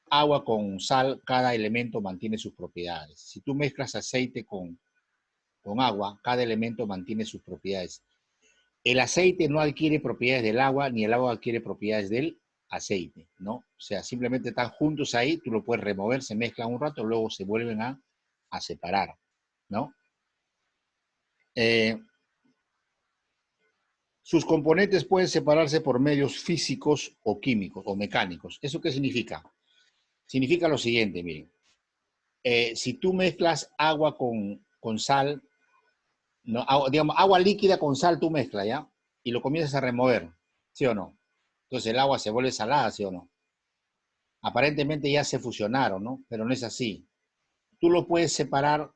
agua con sal, cada elemento mantiene sus propiedades. Si tú mezclas aceite con agua, cada elemento mantiene sus propiedades. El aceite no adquiere propiedades del agua, ni el agua adquiere propiedades del aceite, ¿no? O sea, simplemente están juntos ahí, tú lo puedes remover, se mezclan un rato, luego se vuelven a a separar, ¿no? Sus componentes pueden separarse por medios físicos o químicos o mecánicos. ¿Eso qué significa? Significa lo siguiente, miren. Si tú mezclas agua con sal, no, digamos, agua líquida con sal tú mezclas, ¿ya? Y lo comienzas a remover, ¿sí o no? Entonces el agua se vuelve salada, ¿sí o no? Aparentemente ya se fusionaron, ¿no? Pero no es así. Tú lo puedes separar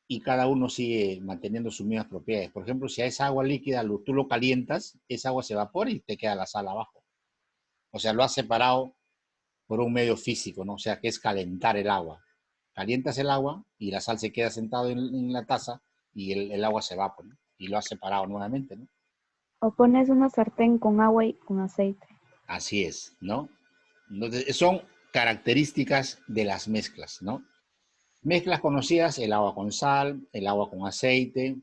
y cada uno sigue manteniendo sus mismas propiedades. Por ejemplo, si es agua líquida, tú lo calientas, esa agua se evapora y te queda la sal abajo. O sea, lo has separado por un medio físico, ¿no? O sea, que es calentar el agua. Calientas el agua y la sal se queda sentada en la taza y el agua se evapora, ¿no? Y lo has separado nuevamente, ¿no? O pones una sartén con agua y con aceite. Así es, ¿no? Entonces, son características de las mezclas, ¿no? Mezclas conocidas, el agua con sal, el agua con aceite,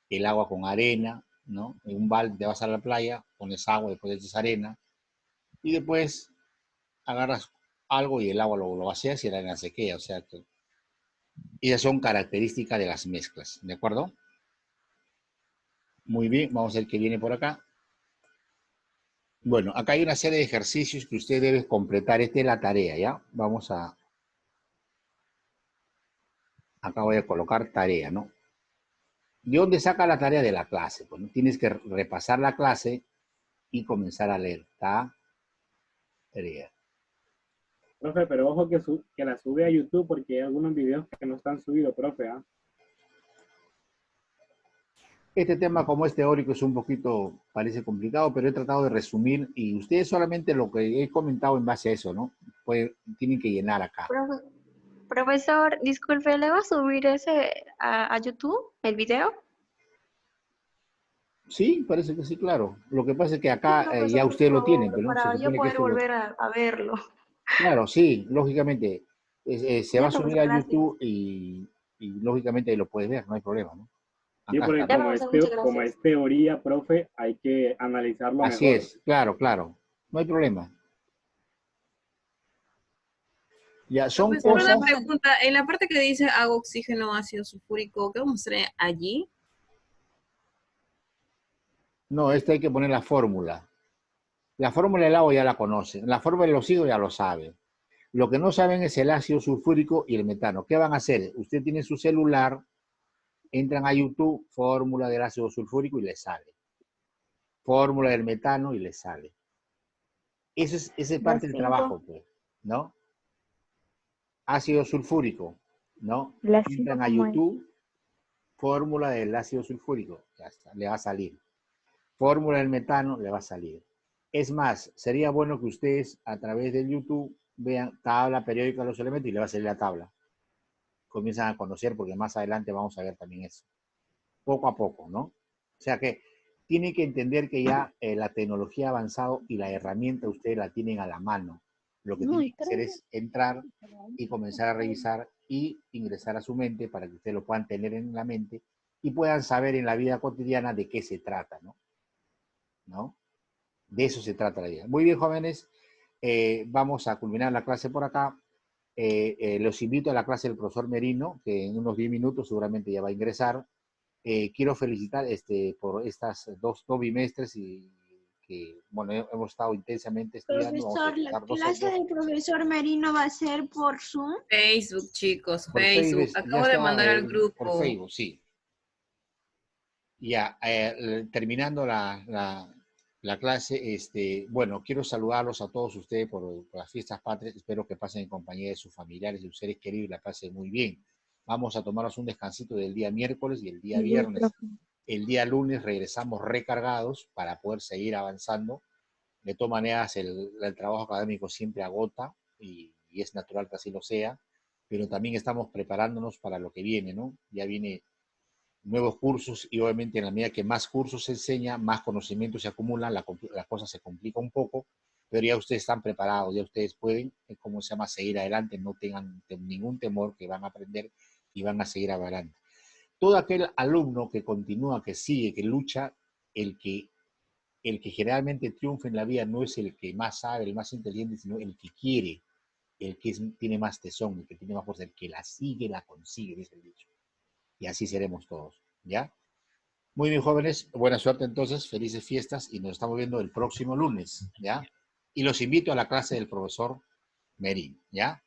el agua con arena, ¿no? En un balde te vas a la playa, pones agua, después echas arena, y después agarras algo y el agua lo vacías y la arena se queda. O sea, que esas son características de las mezclas, ¿de acuerdo? Muy bien, vamos a ver qué viene por acá. Bueno, acá hay una serie de ejercicios que usted debe completar. Esta es la tarea, ¿ya? Vamos a... Acá voy a colocar tarea, ¿no? ¿De dónde saca la tarea de la clase? Pues, ¿no? Tienes que repasar la clase y comenzar a leer. Tarea. Profe, pero ojo que la sube a YouTube porque hay algunos videos que no están subidos, profe, ¿ah? Este tema, como es teórico, es un poquito, parece complicado, pero he tratado de resumir y ustedes solamente lo que he comentado en base a eso, ¿no? Pues tienen que llenar acá. Profesor, disculpe, ¿le va a subir ese a YouTube, el video? Sí, parece que sí, claro. Lo que pasa es que acá Profesor, ya por ustedes lo tienen, favor, pero ¿no? Se para yo supone que poder esto lo... volver a verlo. Claro, sí, lógicamente. Se va Ya, a subir profesor, a gracias. YouTube y lógicamente ahí lo puedes ver, no hay problema, ¿no? Sí, Acá porque está. Ya, profesor, muchas como gracias. es teoría, profe, hay que analizarlo Así mejor. es, claro, claro. No hay problema. Ya, son Profesor, cosas... una pregunta. En la parte que dice agua, oxígeno, ácido sulfúrico, ¿qué vamos a hacer allí? No, esto hay que poner la fórmula. La fórmula del agua ya la conocen. La fórmula del oxígeno ya lo saben. Lo que no saben es el ácido sulfúrico y el metano. ¿Qué van a hacer? Usted tiene su celular, entran a YouTube, fórmula del ácido sulfúrico y les sale. Fórmula del metano y les sale. Esa es parte del trabajo, pues, ¿no? Ácido sulfúrico, ¿no? La Entran a como es. YouTube, fórmula del ácido sulfúrico, ya está, le va a salir. Fórmula del metano, le va a salir. Es más, sería bueno que ustedes a través del YouTube vean tabla periódica de los elementos y le va a salir la tabla. Comienzan a conocer porque más adelante vamos a ver también eso. Poco a poco, ¿no? O sea que tienen que entender que ya la tecnología ha avanzado y la herramienta ustedes la tienen a la mano. Lo que tienen que hacer es entrar y comenzar a revisar y ingresar a su mente para que ustedes lo puedan tener en la mente y puedan saber en la vida cotidiana de qué se trata, ¿no? ¿No? De eso se trata la vida. Muy bien, jóvenes. Vamos a culminar la clase por acá. Los invito a la clase del profesor Merino, que en unos 10 minutos seguramente ya va a ingresar. Quiero felicitar por estas dos bimestres y que, bueno, hemos estado intensamente estudiando. Profesor, la Vamos a clase del profesor Merino va a ser por Zoom. Facebook, chicos, por Facebook. Facebook. Acabo Ya de está, mandar al por grupo. Facebook, sí. Ya, terminando la clase, bueno, quiero saludarlos a todos ustedes por las fiestas patrias. Espero que pasen en compañía de sus familiares y sus seres queridos y la pasen muy bien. Vamos a tomarnos un descansito del día miércoles y el día viernes. El día lunes regresamos recargados para poder seguir avanzando. De todas maneras, el trabajo académico siempre agota y es natural que así lo sea, pero también estamos preparándonos para lo que viene, ¿no? Ya viene nuevos cursos y obviamente en la medida que más cursos se enseña, más conocimientos se acumulan, la cosa se complica un poco, pero ya ustedes están preparados, ya ustedes pueden, ¿cómo se llama?, seguir adelante, no tengan ningún temor que van a aprender y van a seguir adelante. Todo aquel alumno que continúa, que sigue, que lucha, el que generalmente triunfa en la vida no es el que más sabe, el más inteligente, sino el que quiere. el que tiene más tesón, el que tiene más fuerza, el que la sigue, la consigue, dice el dicho. Y así seremos todos, ¿ya? Muy bien, jóvenes, buena suerte entonces, felices fiestas y nos estamos viendo el próximo lunes, ¿ya? Y los invito a la clase del profesor Merín, ¿ya?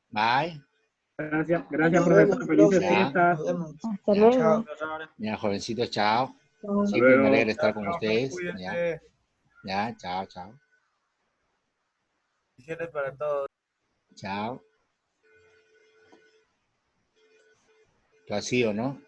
Bye. Gracias, Nos profesor. vemos, Felices profe. fiestas. Nos vemos. Hasta Ya, luego. Chao, profesor. Ya, jovencitos, chao. Chao. Siempre me luego. alegra estar con Chao, ustedes, ¿ya? cuídense. Ya, chao, chao. Bendiciones para todos. Chao. ¿Tú has sido, no?